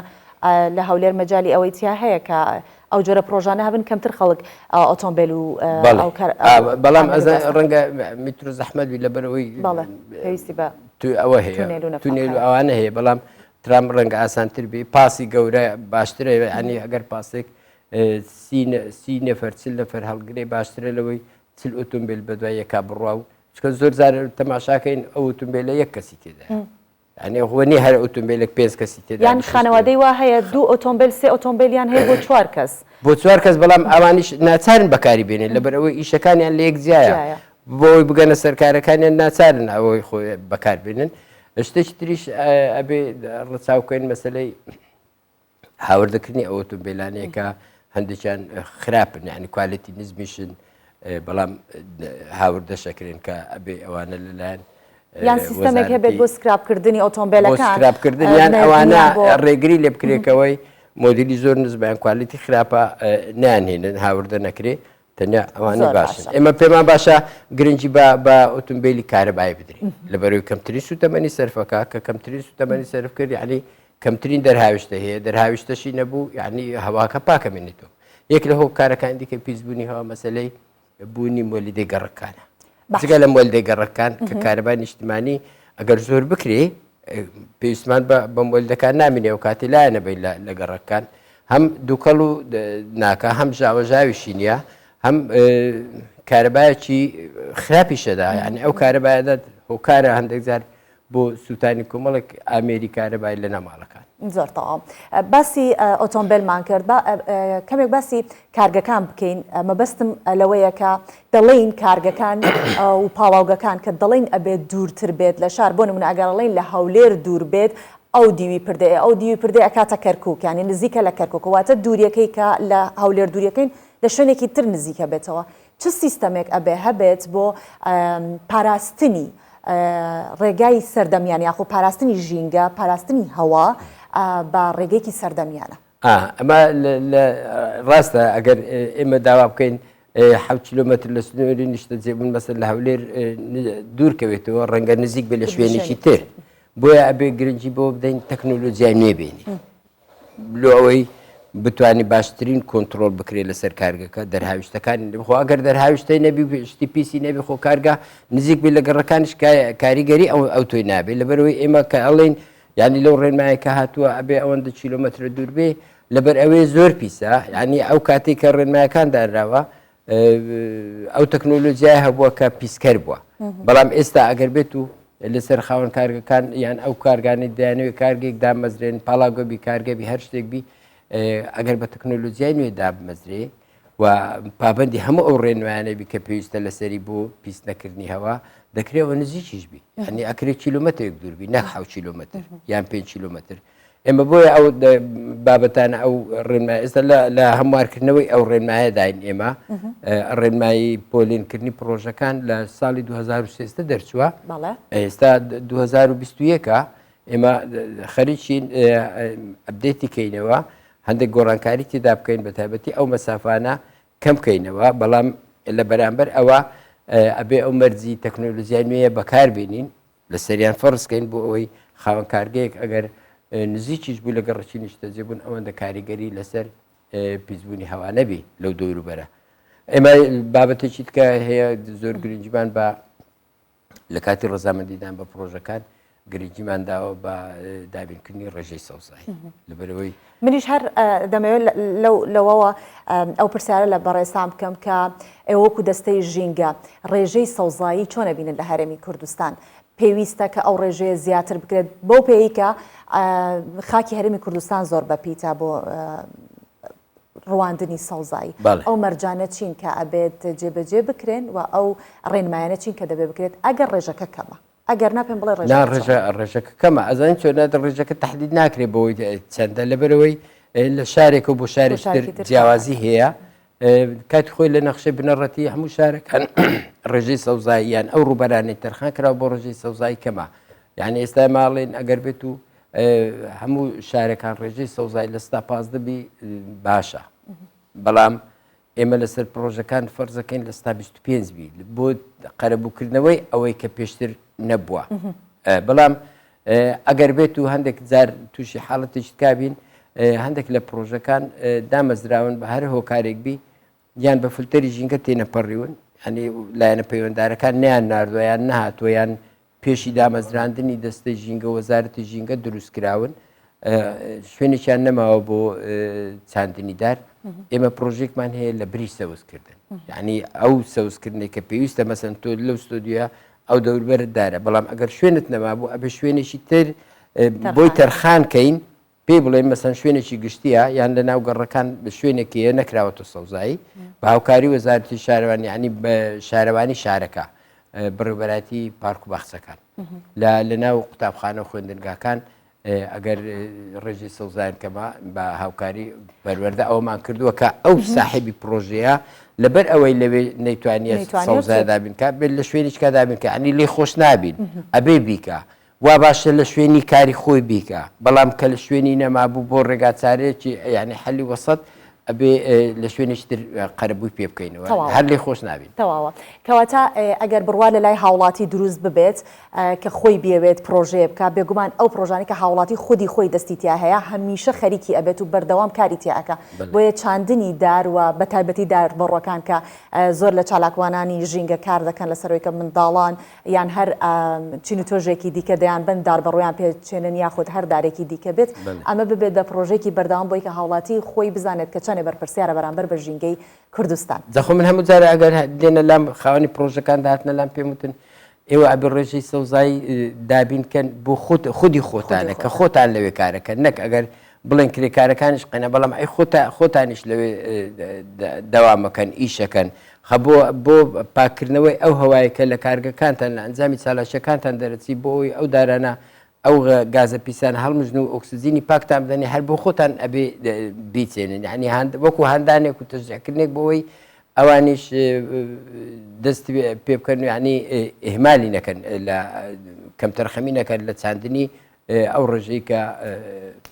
لە هەولێر مەجای ئەوەی تیا هەیە کە ئەو جۆرە پرۆژانە هەبن کەمتر خەڵک ئۆتۆمبیل و بەڵام ڕەنگە میترۆ زەحمەتوی لەبەرەوەی پێویستی بە ئەوە هەیە تونێل و ئەوانە هەیە بەڵام ترام ڕەنگە ئاسانتر بێ پاسی گەورە باشترە ینی ئەگەر پاسێک 30 نەفەر 40 نەفەر هەڵگرێ باشترە لەوەی 40 ئۆتۆمبیل بەدوای یەکا بڕوا و چکە زۆر زار تەماشاکەین ئەو ئۆتۆمبیلە یەک کەسی تێدا ینی خۆنی هەر ئۆتۆمبیلێک 5 کەسی تێدا یان خانەوادەی وا هەیە 2 ئۆتۆمبیل 3 ئۆتۆمبیلیان هەیە بۆ 4 کەس بۆ 4 کەس بەڵام ئەوانیش ناچارن بەکاری بێنێن لەبەرەوەی ئیشەکانیان لە یەک جیایە بۆی بگەنە سەرکارەکانیان ناچارن ئەوەی خۆی بەکار بێنن شتێکی تریش ئەبێ ڕچاوکەین مەسلەی هاوردەکردنی ئەو ئۆتۆمبیلانەیە کە هەندێکیان خراپن ینی کوالیتی نزمیشن بەڵام هاوردەشەکرێن کە ئەبێ ئەوانە لەلایەن یان سیستەمێک هەبێت بۆ سکراپکردنی ئۆتۆمبیلەکان سکراپکردنیان ئەوانە ڕێگری لێ بکرێکەوەی مۆدیلی زۆر نزبیان کوالیتی خراپە نانهێنن هاوردە نەکرێ تەنیا ئەوانە باشن ئێمە پێمان باشە گرنگی بە ئۆتۆمبیلی کارەبای بدرین لەبەرەوەی کەمترین سوتەمەنی سەرفەکە کە کەمترین سوتەمەنی سەرف کرد یعنی کەمترین دەرهاویشتە هەیە دەرهاویشتەشی نەبوو یعنی هەواکە پاکەمێنێتەوە یەک لە هۆکارەکان دیکە پیسبوونی هەوا مەسلەی بوونی مۆلیدەی گەڕەکانە جگە لە مۆلیدەی گەڕەکان کە کارەبای نیشتیمانی ئەگەر زۆر بکرێ پێویستمان بە مۆلیدەکان نامینێ و کاتی لایە نەبێت لە گەڕەکان هەم دووکەڵ و ناکە هەم ژاوەژاویشی نییە هەم کارەبایەکی خراپیشەدا یعنی ئەو کارەبایەدە هۆکارە هەندێک جار بۆ سووتانی کۆمەڵێک ئامێری کارەبای لە نەماڵەکان زۆر تەواو باسی ئۆتۆمبیلمان کرد کەمێک باسی کارگەکان بکەین مەبەستم لەوەیە کە دەڵێن کارگەکان و پاڵاوگەکان کە دەڵێن ئەبێت دوورتر بێت لە شار بۆ نمونە ئەگەڕڵێن لە هەولێر دوور بێت ئەو دیوی پردێ ئەو دیوی پردێ ئەکاتە کەرکووک یانی نزیکە لە کەرکووک واتە دووریەکەی کە لە هەولێر دووریەکەین لە شوێنێکی تر نزیکە بێتەوە چ سیستەمێک ئەبێ هەبێت بۆ پاراستنی ڕێگای سەردەمیان یاخۆ پاراستنی ژینگە پاراستنی هەوا بە ڕێگەیەکی سەردەمیانە ئەمە ڕاستە ئەگەر ئێمە داوا بکەین 7 کیلۆمەتر لە سنووری نیشتە جێبوون مەسەر لە هەولێر دوورکەوێتەوە ڕەنگە نزیک بێ لە شوێنێکی تر بۆیە ئەبێ گرنگی بۆ بدەین تەکنۆلۆجیای نێبێنی لۆ ئەوەی بتوانانی باشترین کۆنتترۆل بکرێت لەسەر کارگەکە دەرهاویشتەکانی خۆ ئەگەر دەرهاویشتەی نەبی شتی پیسی نەبی خۆ کارگا نزیک بێت لە گەڕەکانش کاریگەری ئەو تۆی نابێت لەبەرەوەی ئێمە کە ئەڵێن ینی لەو ڕێنمایە کە هاتووە ئەبێ ئەوەندە کیلۆمەتر دوور بێ لەبەر ئەوەی زۆر پیسە ینی ئەو کاتێک کە ڕێنمایەکان داراوە ئەو تەکنۆلۆژیای هەبووە کە پیسکەر بووە بەڵام ئێستا ئەگەر بێت و لەسەر خاوەن کارگەکان یان ئەو کارگانی دایانەوەی کارگێک دامەزرێن پاڵاگۆبی کارگەبی هەر شتێک بی ئەگەر بە تەکنۆلۆژیای نوێ دابمەزرێ و پابندی هەموو ئەو ڕێنمایانەبی کە پێویستە لەسەری بۆ پیس نەکردنی هەوا دەکرێەوە نزیکیش بی هەنی ئەکرێت کیلۆمەترێک دووربی نەک 7 کیلۆمەتر یان 5 کیلۆمەتر ئێمە بۆیە ئەو بابەتانە ئەو ڕێنمای ئێستا لە هەموارکردنەوەی ئەو ڕێنمایە داین ئێمە ڕێنمایی پۆلینکردنی پرۆژەکان لە ساڵی 2023 دەرچووە ئێستا 2021 ئێمە خەریکین ئەبدێتی کەینەوە هەندێک گۆڕانکاری تێدا بکەین بە تایبەتی ئەو مەسافانە کەم بکەینەوە بەڵام لە بەرامبەر ئەوە ئەبێ ئەو مەرجی تەکنۆلۆژیای نوێیە بەکاربێنین لە سەریان فەرزکەین بۆ ئەوەی خاوەن کارگەیەک ئەگەر نزیکیش بوو لە گەڕەکی نیشتە جێبوون ئەوەندە کاریگەری لەسەر پیسبوونی هەوا نەبی لەو دەوروبەرە ئێمە بابەتێکی تکە هەیە زۆر گرنگیمان بە لە کاتی ڕەزامەندیدان بە پرۆژەکان گرنگیمان داوە بە دابینکردنی ڕێژەی سەوزایی لەبەرەوەی منیش هەر دەمەوێت لەوەوە ئەو پرسیارە لە بەڕێسام بکەم کە ئێوە وەکو دەستەی ژینگە ڕێژەی سەوزایی چۆنە بینن لە هەرێمی کوردستان پێویستە کە ئەو ڕێژەیە زیاتر بکرێت بۆ پێی کە خاکی هەرێمی کوردستان زۆر بەپیتە بۆ ڕواندنی سەوزایی ئەو مەرجانە چین کە ئەبێت جێبەجێ بکرێن و ئەو ڕێنمایانە چین کە دەبێت بکرێت ئەگەر ڕێژەکە کەمە ئەگەر ناپێم بڵێ ڕێژەکە کەمە ئەزانین چۆنە ڕێژەکە تەحدید ناکرێت بەوەی چەندە لەبەرەوەی لە شارێک و بۆ شارێکتر جیاوازی هەیە کاتی خۆی لە نەخشەی بنەڕەتی هەموو شارەکان ڕێژەی سەوزاییان ئەو ڕوبەرانی تەرخان کراوە بۆ ڕێژەی سەوزایی کەمە یعنی ئێستا ماڵێن ئەگەر بێت و هەموو شارەکان ڕێژەی سەوزای لە 115 باشە بەڵام ئێمە لەسەر پرۆژەکان فەرزەکەین لە 125 بی بۆ قەرەبووکردنەوەی ئەوەی کە پێشتر نەبووە بەڵام ئەگەر بێت و هەندێک جار تووشی حاڵەتێکی کابین هەندێک لە پرۆژەکان دامەزراون بە هەر هۆکارێک بی یان بە فلتەری ژینگە تێنەپەڕیون هەنی لایەنە پەیوەنددارەکان نیان ناردویان نەهاتوۆیان پێشی دامەزراندنی دەستەی ژینگە وەزارەتی ژینگە دروستکراون شوێنێکیان نەماوە بۆ چاندنیدار ئێمە پرۆژێکمان هەیە لە بری سەوزکردن یعنی ئەو سەوزکردنی کە پێویستە مەسەن تۆ لەو ستۆدیە ئەو دەوربەرتدارە بەڵام ئەگەر شوێنت نەما بوو ئەبێ شوێنێکی تر بۆی تەرخانکەین پێی بڵێن مەسەن شوێنێکی گشتیە یان لە ناو گەڕەکان بە شوێنێکیە نەکراوەتە سەوزایی بە هاوکاری وەزارەتی شارەوانی ینی بە شارەوانی شارەکە بڕێوەبەراتی پارک و باخچەکان لە ناو قوتابخانە خوێندنگاکان ئەگەر ڕێژی سەوزایان کەمە بە هاوکاری بەروەردە ئەومان کردووە کە ئەو ساحبی پرۆژەیە لەبەر ئەوەی لەوێ نەیتوانێت سەوزای دابینکە بێت لە شوێنیچکە دابینکە ئەنی لێ خۆش نابین ئەبێ بیکە وا باشە لە شوێنی کاری خۆی بیکە بەڵام کە لە شوێنی نەمابوو بۆ ڕێگاچارەیەکی یعنی حەلی وەسەد ئەبێ لە شوێنێکتر قەرەبووی پێ بکەینەوە هەر لێ خۆش نابین تەواوە کەواتە ئەگەر بڕوا لە لای هاوڵاتی دروست ببێت کە خۆی بێوێت پرۆژێ بکە بێگومان ئەو پرۆژانی کە هاوڵاتی خۆی دەستی تیا هەیە هەمیشە خەریکی ئەبێت و بەردەوام کاری تیاکە بۆیە چاندنی دار و بە تایبەتی دار بڕۆکان کە زۆر لە چالاکوانانی ژینگە کار دەکەن لەسەرەوەی کە منداڵان یان هەر چین و تۆژێکی دیکە دەیان بن دار بەڕۆیان پێچێنن یاخود هەر دارێکی دیکە بێت ئەمە ببێت بە پرۆژێکی بەردەوام بۆی کە هاوڵاتی خۆی بزانێت کە چەندێ بەرپرسیارە بەرامبەر بە ژینگەی کوردستان دەخۆ من هەموو جارە ئەگەر دێنە لام خاوەنی پرۆژەکان داهاتنە لام پێم وتن ئێوە ئەبێ ڕێژەی سەوزایی دابینکەن بۆ خودی خۆتانە کە خۆتان لەوێ کارەکەن نەک ئەگەر بڵێن کرێکارەکانیش قەنە بەڵام ئەی خۆتانیش لەوێ دەوامەکەن ئیشەکەن بۆ پاکردنەوەی ئەو هەوایەکە لە کارگەکانتان لە ئەنجامی چالاشەکانتان دەرەچی بۆی ئەو دارانە ئەو گازە پیسان هەڵمژن و ئۆکسسیجینی پاکتان بدەنی هەر بۆ خۆتان ئەبێ بیچێنن یعنی وەکو هەندانێک و تەشجیعکردنێک بۆەوەی ئەوانیش دەست پێ بکەن و ینی ئێهمالی نەکەن لە کەمتەرخەمی نەکەن لە چاندنی ئەو ڕێژەی کە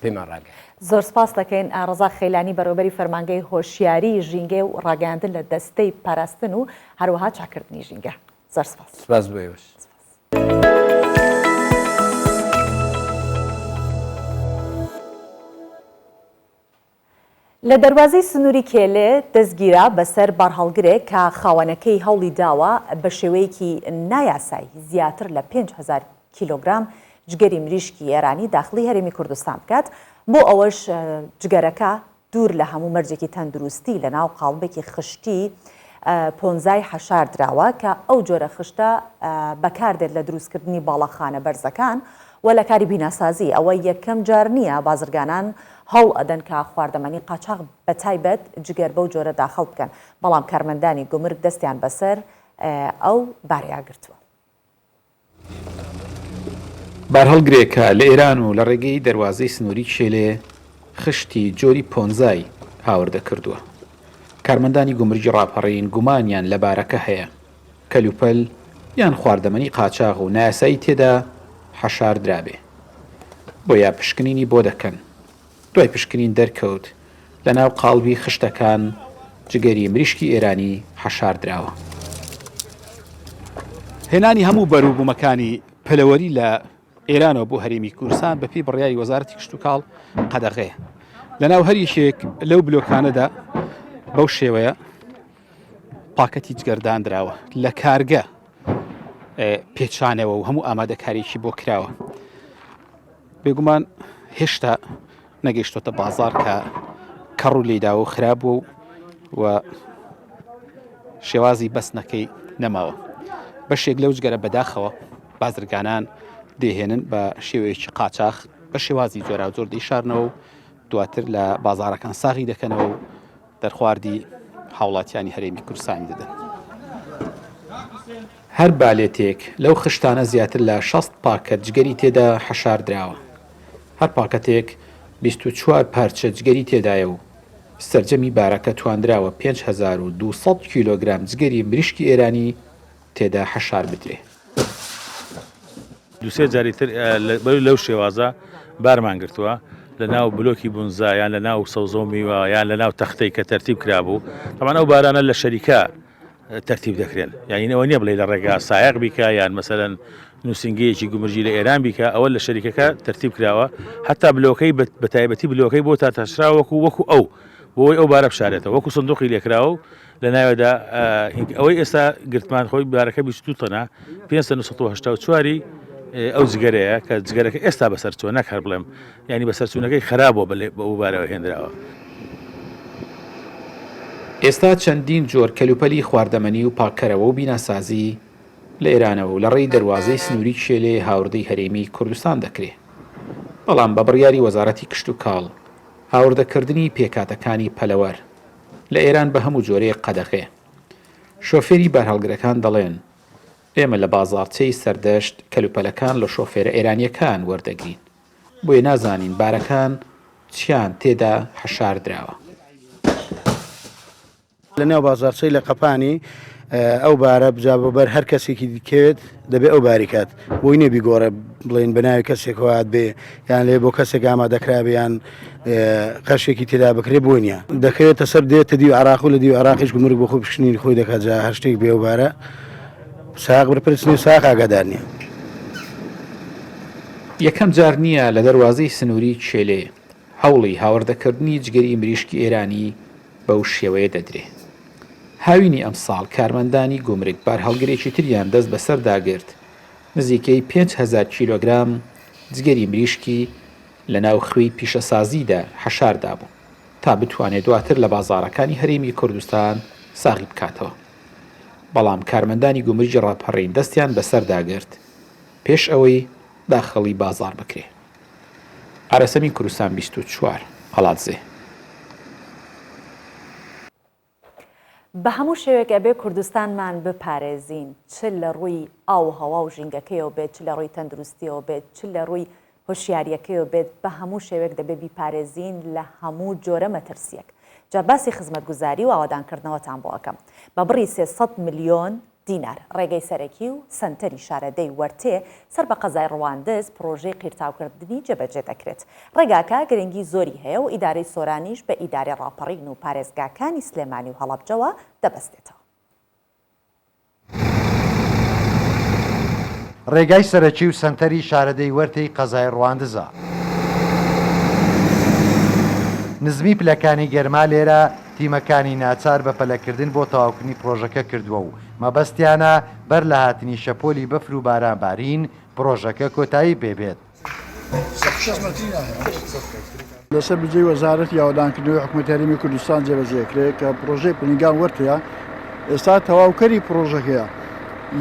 پێمان ڕاگەن زۆر سپاس دەکەین ڕەزاق خەیلانی بەڕێوەبەری فەرمانگەی هۆشیاری ژینگە و ڕاگەاندن لە دەستەی پاراستن و هەروەها چاکردنی ژینگە زۆر سپاس بۆیەوەش. لە دەواازەی سنووری کێلێ دەستگیرە بەسەر بارهەڵگرێک کە خاوەنەکەی هەوڵی داوە بە شێوەیەکی نایاسایی زیاتر لە 5,000 کیلۆگرام جگەری مریشکی ئێرانی داخلی هەرێمی کوردستان بکات بۆ ئەوەش جگەرەکە دوور لە هەموو مەرجێکی تەندروستی لە ناو قاڵبێکی خشتی پۆنزای حەشار دراوە کە ئەو جۆرە خشتە بەکاردێت لە دروستکردنی باڵەخانە بەرزەکان و لە کاری بیناسازی ئەوە یەکەم جار نییە بازرگانان هەڵ ئەدەن کە خواردەمەنی قاچاق بە تایبەت جگەر بەو جۆرە داخەڵ بکەن بەڵام کارمەندانی گومرگ دەستیان بەسەر ئەو بارەیاگرتووە. بارهەڵگرێکە لە ئێران و لە ڕێگەی دەواازەی سنووری کێلێ خشتی جۆری پۆنزای هاوردە کردووە. کارمەندانی گومرگی ڕاپەڕین گومانیان لە بارەکە هەیە کەلوپەل یان خواردەمەنی قاچاق و نایاسایی تێدا حەشار درابێ بۆ یا پشکنینی بۆ دەکەن دوای پشکنین دەرکەوت لە ناو قاڵبی خشتەکان جگەری مریشکی ئێرانی حەشار دراوە. هێنانی هەموو بەرووبوومەکانی پەلەوەری لە ئێرانەوە بۆ هەرێمی کوردستان بەپێی بڕیاری وەزارەتی کشت و کاڵ قەدەغەیە لە ناو هەریشێک لەو بلۆکانەدا بەو شێوەیە پاکەتی جگەردان دراوە لە کارگە پێچانەوە و هەموو ئامادەکاریی بۆ کراوە بێگومان هێشتا نەگەیشتۆتە بازار کە کەڕ و لێدا و خراپ بوو و شێوازی بەستنەکەی نەماوە. بەشێک لەو جگەرە بەداخەوە بازرگانان دێهێنن بە شێوەیەکی قاچاق بە شێوازی جۆرا و جۆر دەیشارنەوە و دواتر لە بازارەکان ساغی دەکەنەوە و دەرخواردی هاوڵاتیانی هەرێمی کوردستانی دەدەن. هەر بالێتێک لەو خشتانە زیاتر لە 60 پاکەت جگەری تێدا حەشار دراوە. هەر پاکەتێک 24 پارچە جگەری تێدایە و سەرجەمی بارەکە توانراوە 5200 کیلۆگرام جگەری مریشکی ئێرانی تێدا حەشار بدرێ. دوسێ جاری تر لەو شێوازە بارمان گرتووە لە ناو بلۆکی بونزا یان لە ناو سەوزۆمیوە یان لە ناو تەختەی کە تەرتیب کرابوو. تەمان ئەو بارانە لە شەریکە تەرتیب دەکرێن، یانینەوە نییە بڵێ لە ڕێگا سایق بیکە یان مەسەرەن نووسنگەیەکی گومرجی لە ئێران بیکە، ئەوە لە شەریکەکە تەرتیب کراوە هەتا بلۆکەی بە تایبەتی بلۆکەی بۆ تاتەشرا وەکو ئەو بۆی ئەو بارە بشارێتەوە وەکو سندوقی لێکراوە و لە ناوێدا ئەوەی ئێستا گرتمان خۆی بارەکە 22 تەنە 584 ئەو جگەرەیە کە جگەرەکە ئێستا بەسەر چوە نەک هەر بڵێم ینی بەسەرچوونەکەی خراپەوە بە ئەو بارەوە هێنراوە. ئێستا چەندین جۆر کەلوپەلی خواردەمەنی و پاکەرەوە و بیناسازی لە ئێرانەوە و لە ڕێی دەواازەی سنووری کشێلێ هاوردەی هەرێمی کوردستان دەکرێت. بەڵام بە بڕیاری وەزارەتی کشت و کاڵ هاوردەکردنی پێکاتەکانی پەلەوەر لە ئێران بە هەموو جۆرەیە قەدەغێ. شۆفێری بارهەڵگرەکان دەڵێن ئێمە لە بازاڕچەی سەردەشت کەلوپەلەکان لە شۆفێرە ئێرانیەکان وەردەگرین، بۆیە نازانین بارەکان چیان تێدا حەشار دراوە. لە نێو بازارچەی لە قەپانی ئەو بارە بجابەبەر هەر کەسێکی دیکەوێت دەبێت ئەو باریکات بۆی نێبی گۆڕە بڵێن بەناوی کەسێکات بێ یان لێ بۆ کەسێک ئامادەکرابیان قەشێکی تێدا بکرێ بۆ نیە دەکەوێتە سەر دێتە دی عراق و لە دی عراقیش گومرگ بۆ خۆ پشتنی خۆی دەکات جا هەر شتێک بێ ئەو بارە ساق بپرسنی ساق ئاگادار نییە. یەکەم جار نییە لە دەواازەی سنووری کشێلێ هەوڵی هاوردەکردنی جگەری مریشکی ئێرانی بەو شێوەیە دەدرێ. هاوینی ئەم ساڵ کارمەندانی گومرگ بار هەڵگرێکی تریان دەست بەسەر داگرت نزیکەی 5,000 کیلۆگرام جگەری مریشکی لە ناو خوێی پیشەسازیدا حەشاردا بوو تا بتوانێت دواتر لە بازارەکانی هەرێمی کوردستان ساغی بکاتەوە. بەڵام کارمەندانی گومرجی ڕاپەڕین دەستیان بەسەر داگرت پێش ئەوەی داخەڵی بازار بکرێ. ئارەسەمی کوردستان 24 هەڵاتزێ. بە هەموو شێوێک ئەبێ کوردستانمان بپارێزین چ لە ڕووی ئاو هەوا و ژینگەکەیەوە بێت چ لە ڕووی تەندروستیەوە بێت چ لە ڕووی هۆشیاریەکەیەوە بێت بە هەموو شێوێک دەبێت بیپارێزین لە هەموو جۆرە مەترسیەک. جا باسی خزمەتگوزاری و ئاوادانکردنەوەتان بۆ ئەەکەم بە بڕی 300 ملیۆن دینار ڕێگەی سەرەکی و سنتەری شارەدەی وەرتێ سەر بە قەزای ڕەواندز پرۆژەی قیرتاوکردنی جێبەجێ دەکرێت. ڕێگاکە گرنگی زۆری هەیە و ئیدارەی سۆرانیش بە ئیدارەی ڕاپەڕین و پارێزگاکانی سلێمانی و هەڵەبجەوە دەبەستێتەوە. ڕێگای سەرەکی و سنتەری شارەدەی وەرتەی قەزای ڕەواندزە. نزمی پلەکانی گەرما لێرە تیمەکانی ناچار بە پەلەکردن بۆ تەواوکردنی پرۆژەکە کردووە و مەبەستیانە بەر لە هاتنی شەپۆلی بەفر و بارانبارین پرۆژەکە کۆتایی پێبێت. لەسەر بجێ وەزارەتی ئاوادانکردنەوەی حکوومەتی هەرێمی کوردستان جێبەجێکرێت کە پرۆژەی پلنگان وەرتەیە ئێستا تەواوکەری پرۆژەکەیە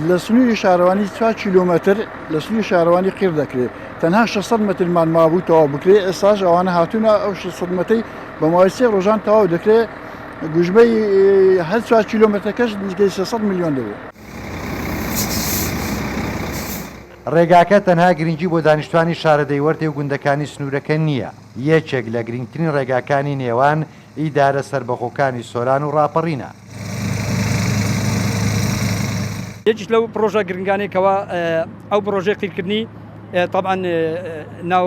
لە سنووری شارەوانی 4 کیلۆمەتر لە سنووری شارەوانی قیر دەکرێت تەنها 600 مترمان مابوو تەواو بکرێت ئێستاش ئەوانە هاتوونە ئەو 600 مەتەی بە ماوەی 3 ڕۆژان تەواو دەکرێت گوژبەی هەر 4 کیلۆمەترەکەش نزیکەی 300 میلیۆن دەبێت. ڕێگاکە تەنها گرنگی بۆ دانیشتوانی شارەدەی وەرتێ و گوندەکانی سنوورەکە نییە، یەکێک لە گرنگترین ڕێگاکانی نێوان ئیدارە سربەخۆکانی سۆران و ڕاپەڕینە. یەکیش لەو پرۆژە گرنگانێکەوە ئەو پرۆژەی قیرکردنی طبعا ناو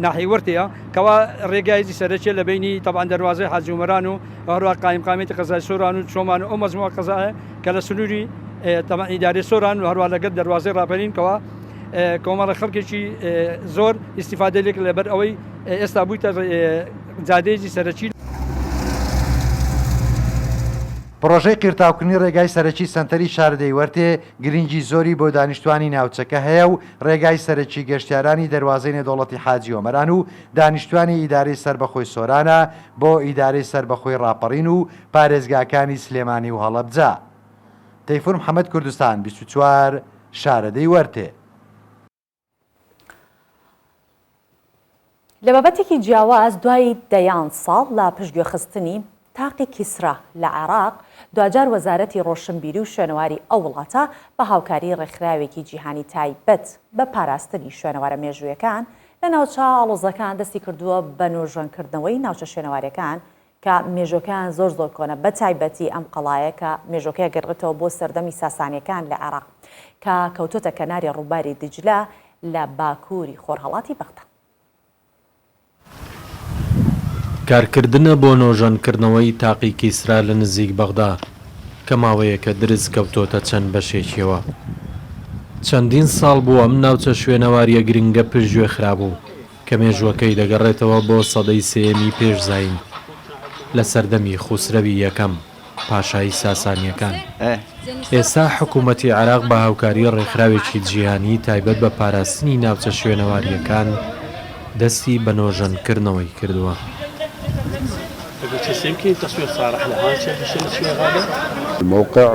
ناحیە وەرتەیە کەوا ڕێگایزی سەرەکیە لە بینی طبعا دەواازەی حاجی عومەران و هەروە قایمقامێتی قەزای سۆران و چۆمان و ئەو مەجموعە قەزایە کە لە سنووری طبعا ئیدارەی سۆران و هەروە لەگەڵ دەواازەی ڕاپەرین کەوا کۆمەڵە خەڵکێکی زۆر ئیستیفادە لێک لەبەر ئەوەی ئێستا بوویتە جادەیەکی سەرەکی. پرۆژەی قیرتاوکردنی ڕێگای سەرەکی سنتەری شاردەی وەرتێ گرنگی زۆری بۆ دانیشتوانی ناوچەکە هەیە و ڕێگای سەرەکی گەشتیارانی دەواازەی نێودەوڵەتی حاجی ئۆمەران و دانیشتوانی ئیدارەی سەربەخۆی سۆرانە بۆ ئیدارەی سەربەخۆی ڕاپەڕین و پارێزگاکانی سلێمانی و هەڵەبجا. تەیفور محەممەد کوردستان 24 شارەدەی وەرتێ. لە بابەتێکی جیاواز دوای دەیان ساڵ لە پشتگوێخستنی تاقی کیسرا لە عێراق دوجار وەزارەتی ڕۆشنبیری و شوێنەواری ئەو وڵاتە بە هاوکاری ڕێکخراوێکی جیهانی تایبەت بە پاراستنی شوێنەوارە مێژوویەکان لە ناوچە ئاڵۆزەکان دەستی کردووە بە نۆژەنکردنەوەی ناوچە شوێنەوارەکان کە مێژۆکان زۆر کۆنە بە تایبەتی ئەم قەڵایە کە مێژۆکەیە گەڕێتەوە بۆ سەردەمی ساسانیەکان لە عێراق کە کەوتۆتە کەناری ڕووباری دیجلە لە باکووری خۆرهەڵاتی بەغدا. کارکردنە بۆ نۆژەنکردنەوەی تاقی کیسرا لە نزیک بەغدا کە ماوەیەکە درز کەوتۆتە چەند بەشێکیەوە. چەندین ساڵ بووە ئەم ناوچە شوێنەواریە گرنگە پشتگوێ خرابوو کە مێژوەکەی دەگەڕێتەوە بۆ سەدەی سێمی پێشزاین لە سەردەمی خوسرەوی یەکەم پاشایی ساسانیەکان. ئێستا حکوومەتی عێراق بە هاوکاری ڕێکخراوێکی جیهانی تایبەت بە پاراستنی ناوچە شوێنەواریەکان دەستی بە نۆژەنکردنەوەی کردووە.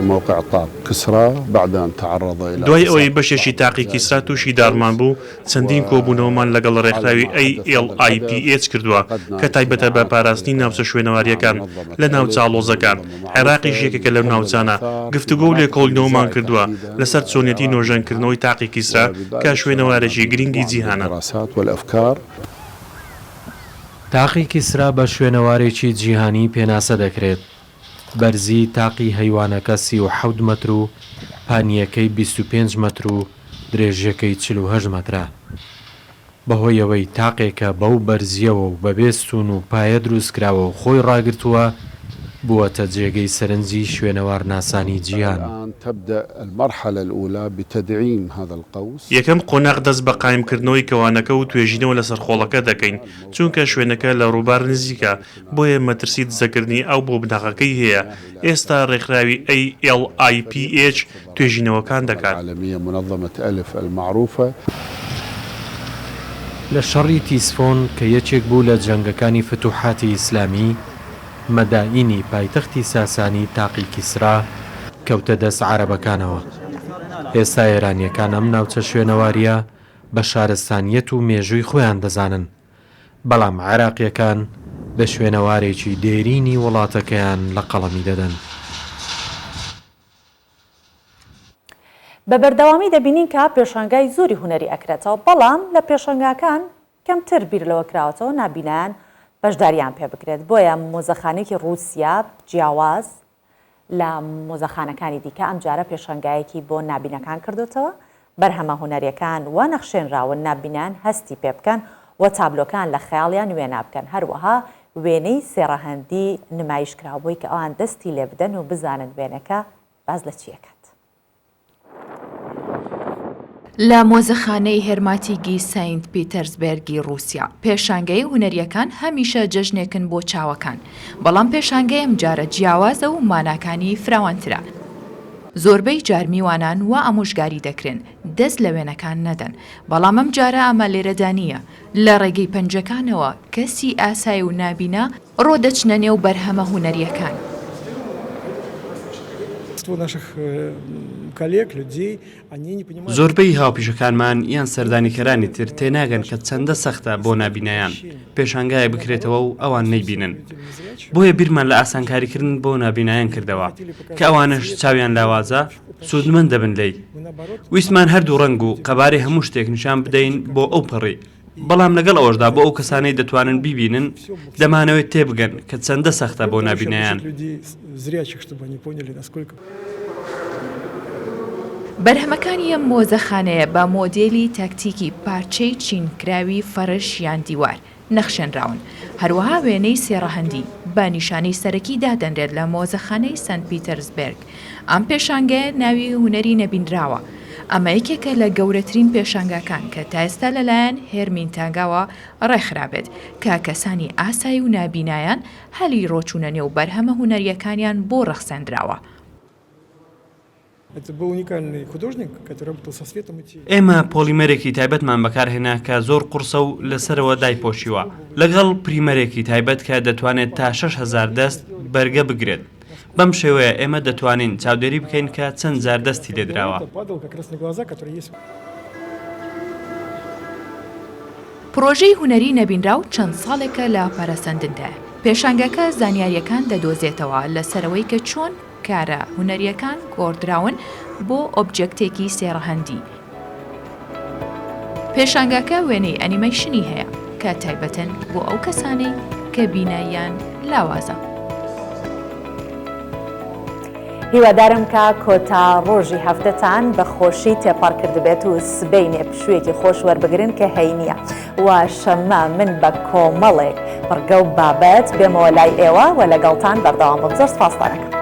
موقع طاق كسرى بعد أن تعرض إلى دوای ئەوەی بەشێکی تاقی کیسرا تووشی دارمان بوو چەندین کۆبوونەوەمان لەگەڵ ڕێکخراوی ALIPH کردووە کە تایبەتە بە پاراستنی ناوچە شوێنەواریەکان لە ناوچە ئاڵۆزەکان. عێراقیش یەکێکە لەو ناوچانە گفتوگۆ و لێکۆڵینەوەمان کردووە لەسەر چۆنیەتی نۆژەنکردنەوەی تاقی کیسرا کە شوێنەوارێکی گرنگی جیهانە. تاقی کیسرا بە شوێنەوارێکی جیهانی پێناسە دەکرێت. بەرزی تاقی هەیوانەکە 37 مەتر و پانیەکەی 25 مەتر و درێژەکەی 48 مەترە. بەهۆی ئەوەی تاقێکە بەو بەرزیەوە و بەبێستون و پایە دروستکراوە و خۆی ڕاگرتووە بووەتە جێگەی سەرنجی شوێنەوار ناسانی جیهان. یەکەم قۆناغ دەست بە قایمکردنەوەی کەوانەکە و توێژینەوە لەسەر خۆڵەکە دەکەین چونکە شوێنەکە لە ڕووبار نزیکە بۆیە مەترسی دزەکردنی ئەو بۆ بناغەکەی هەیە. ئێستا ڕێکخراوی ALIPH توێژینەوەکان دەکات. لە شەڕی تیسفۆن کە یەکێک بوو لە جەنگەکانی فتوحاتی ئیسلامی مەدائینی پایتەختی ساسانی تاقی کیسرا کەوتە دەست عەرەبەکانەوە. ئێستا ئێرانیەکان ئەم ناوچە شوێنەواریە بە شارستانیەت و مێژووی خۆیان دەزانن، بەڵام عێراقیەکان بە شوێنەوارێکی دێرینی وڵاتەکەیان لە قەڵەمی دەدەن. بە بەردەوامی دەبینین کە پێشەنگای زۆری هونەری ئەکرێتەوە، بەڵام لە پێشەنگاکان کەمتر بیر لەوە کراوەتەوە نابینان بەشداریان پێ بکرێت. بۆیە مۆزەخانەیەکی رووسیا جیاواز لە مۆزەخانەکانی دیکە ئەم جارە پێشەنگایەکی بۆ نابینەکان کردوتەوە. بەرهەمە هونەریەکان و نەخشێنراوە نابینان هەستی پێ بکەن و تابلۆکان لە خەیاڵیان وێنا بکەن. هەروەها وێنەی سێڕەهەندی نمایشکراوبووی کە ئەوان دەستی لێ بدەن و بزانن وێنەکە باز لە چیەکە. لە مۆزەخانەی هێرماتیگی سەینت پیتەرزبێرگی رووسیا پێشانگەی هونەریەکان هەمیشە جەژنێکن بۆ چاوەکان، بەڵام پێشانگەی ئەم جارە جیاوازە و ماناکانی فراوانترە. زۆربەی جارمیوانان و ئامۆژگاری دەکرێن دەست لە وێنەکان نەدەن، بەڵام ئەم جارە ئەمە لێرەدانیە. لە ڕێگەی پەنجەکانەوە کەسی ئاسایی و نابینا ڕۆدەچنە نێو بەرهەمە هونەریەکان. زۆربەی هاوپیشەکانمان یان سەردانیکەرانی تر تێناگەن کە چەندە سەختە بۆ نابینایان پێشانگایە بکرێتەوە و ئەوان نەیبینن. بۆیە بیرمان لە ئاسانکاریکردن بۆ نابینایان کردەوە کە ئەوانش چاویان لاوازە سوودمەند دەبن لی. ویسمان هەردوو ڕەنگ و قەبارەی هەموو شتێک نیشان بدەین بۆ ئەو پەڕی، بەڵام لەگەڵ ئەوەشدا بۆ ئەو کەسانەی دەتوانن بیبینن دەمانەوەی تێبگەن کە چەندە سەختە بۆ نابینایان. بەرهەمەکانی ئەم مۆزەخانەیە بە مۆدێلی تاکتیکی پارچەی چینکراوی فەرش یان دیوار نەخشێنراون. هەروەها وێنەی سێڕەهەندی بە نیشانەی سەرەکی دادەنرێت لە مۆزەخانەی سەنت پیتەرزبێرگ. ئەم پێشانگەیە ناوی هونەری نەبینراوە. ئەمە یەکێکە لە گەورەترین پێشانگاکان کە تا ئێستا لەلایەن هێرمینتاگاوە ڕێکخرابێت کە کەسانی ئاسایی و نابینایان هەلی ڕۆچوونە نێو بەرهەمە هونەریەکانیان بۆ ڕەخسەندراوە. ئێمە پۆلیمەرێکی تایبەتمان بەکارهێنا کە زۆر قورسە و لەسەرەوە دایپۆشیوە لەگەڵ پریمەرێکی تایبەت کە دەتوانێت تا 6,000 دەست بەرگە بگرێت. بەم شێوەیە ئێمە دەتوانین چاودێری بکەین کە چەند زار دەستی لێدراوە. پرۆژەی هونەری نەبینراو چەند ساڵێکە لە پەرەسەندندایە. پێشانگەکە زانیاریەکان دەدۆزێتەوە لەسەرەوەی کە چۆن کارە هونەریەکان گۆڕدراون بۆ ئۆبجێکتێکی سێڕەهەندی. پێشانگاکە وێنەی ئەنیمەیشنی هەیە کە تایبەتەن بۆ ئەو کەسانەی کە بیناییان لاوازە. هیوادارم کە کۆتا ڕۆژی هەفتەتان بە خۆشی تێپەڕ کردبێت و سبەینێ پشوویەکی خۆش وەربگرن کە هەینیە و شەمە من بە کۆمەڵێک بڕگە و بابەت بێمەوە لای ئێوە و لەگەڵتان بەردەوام بم. زۆر سپاس دەکەم.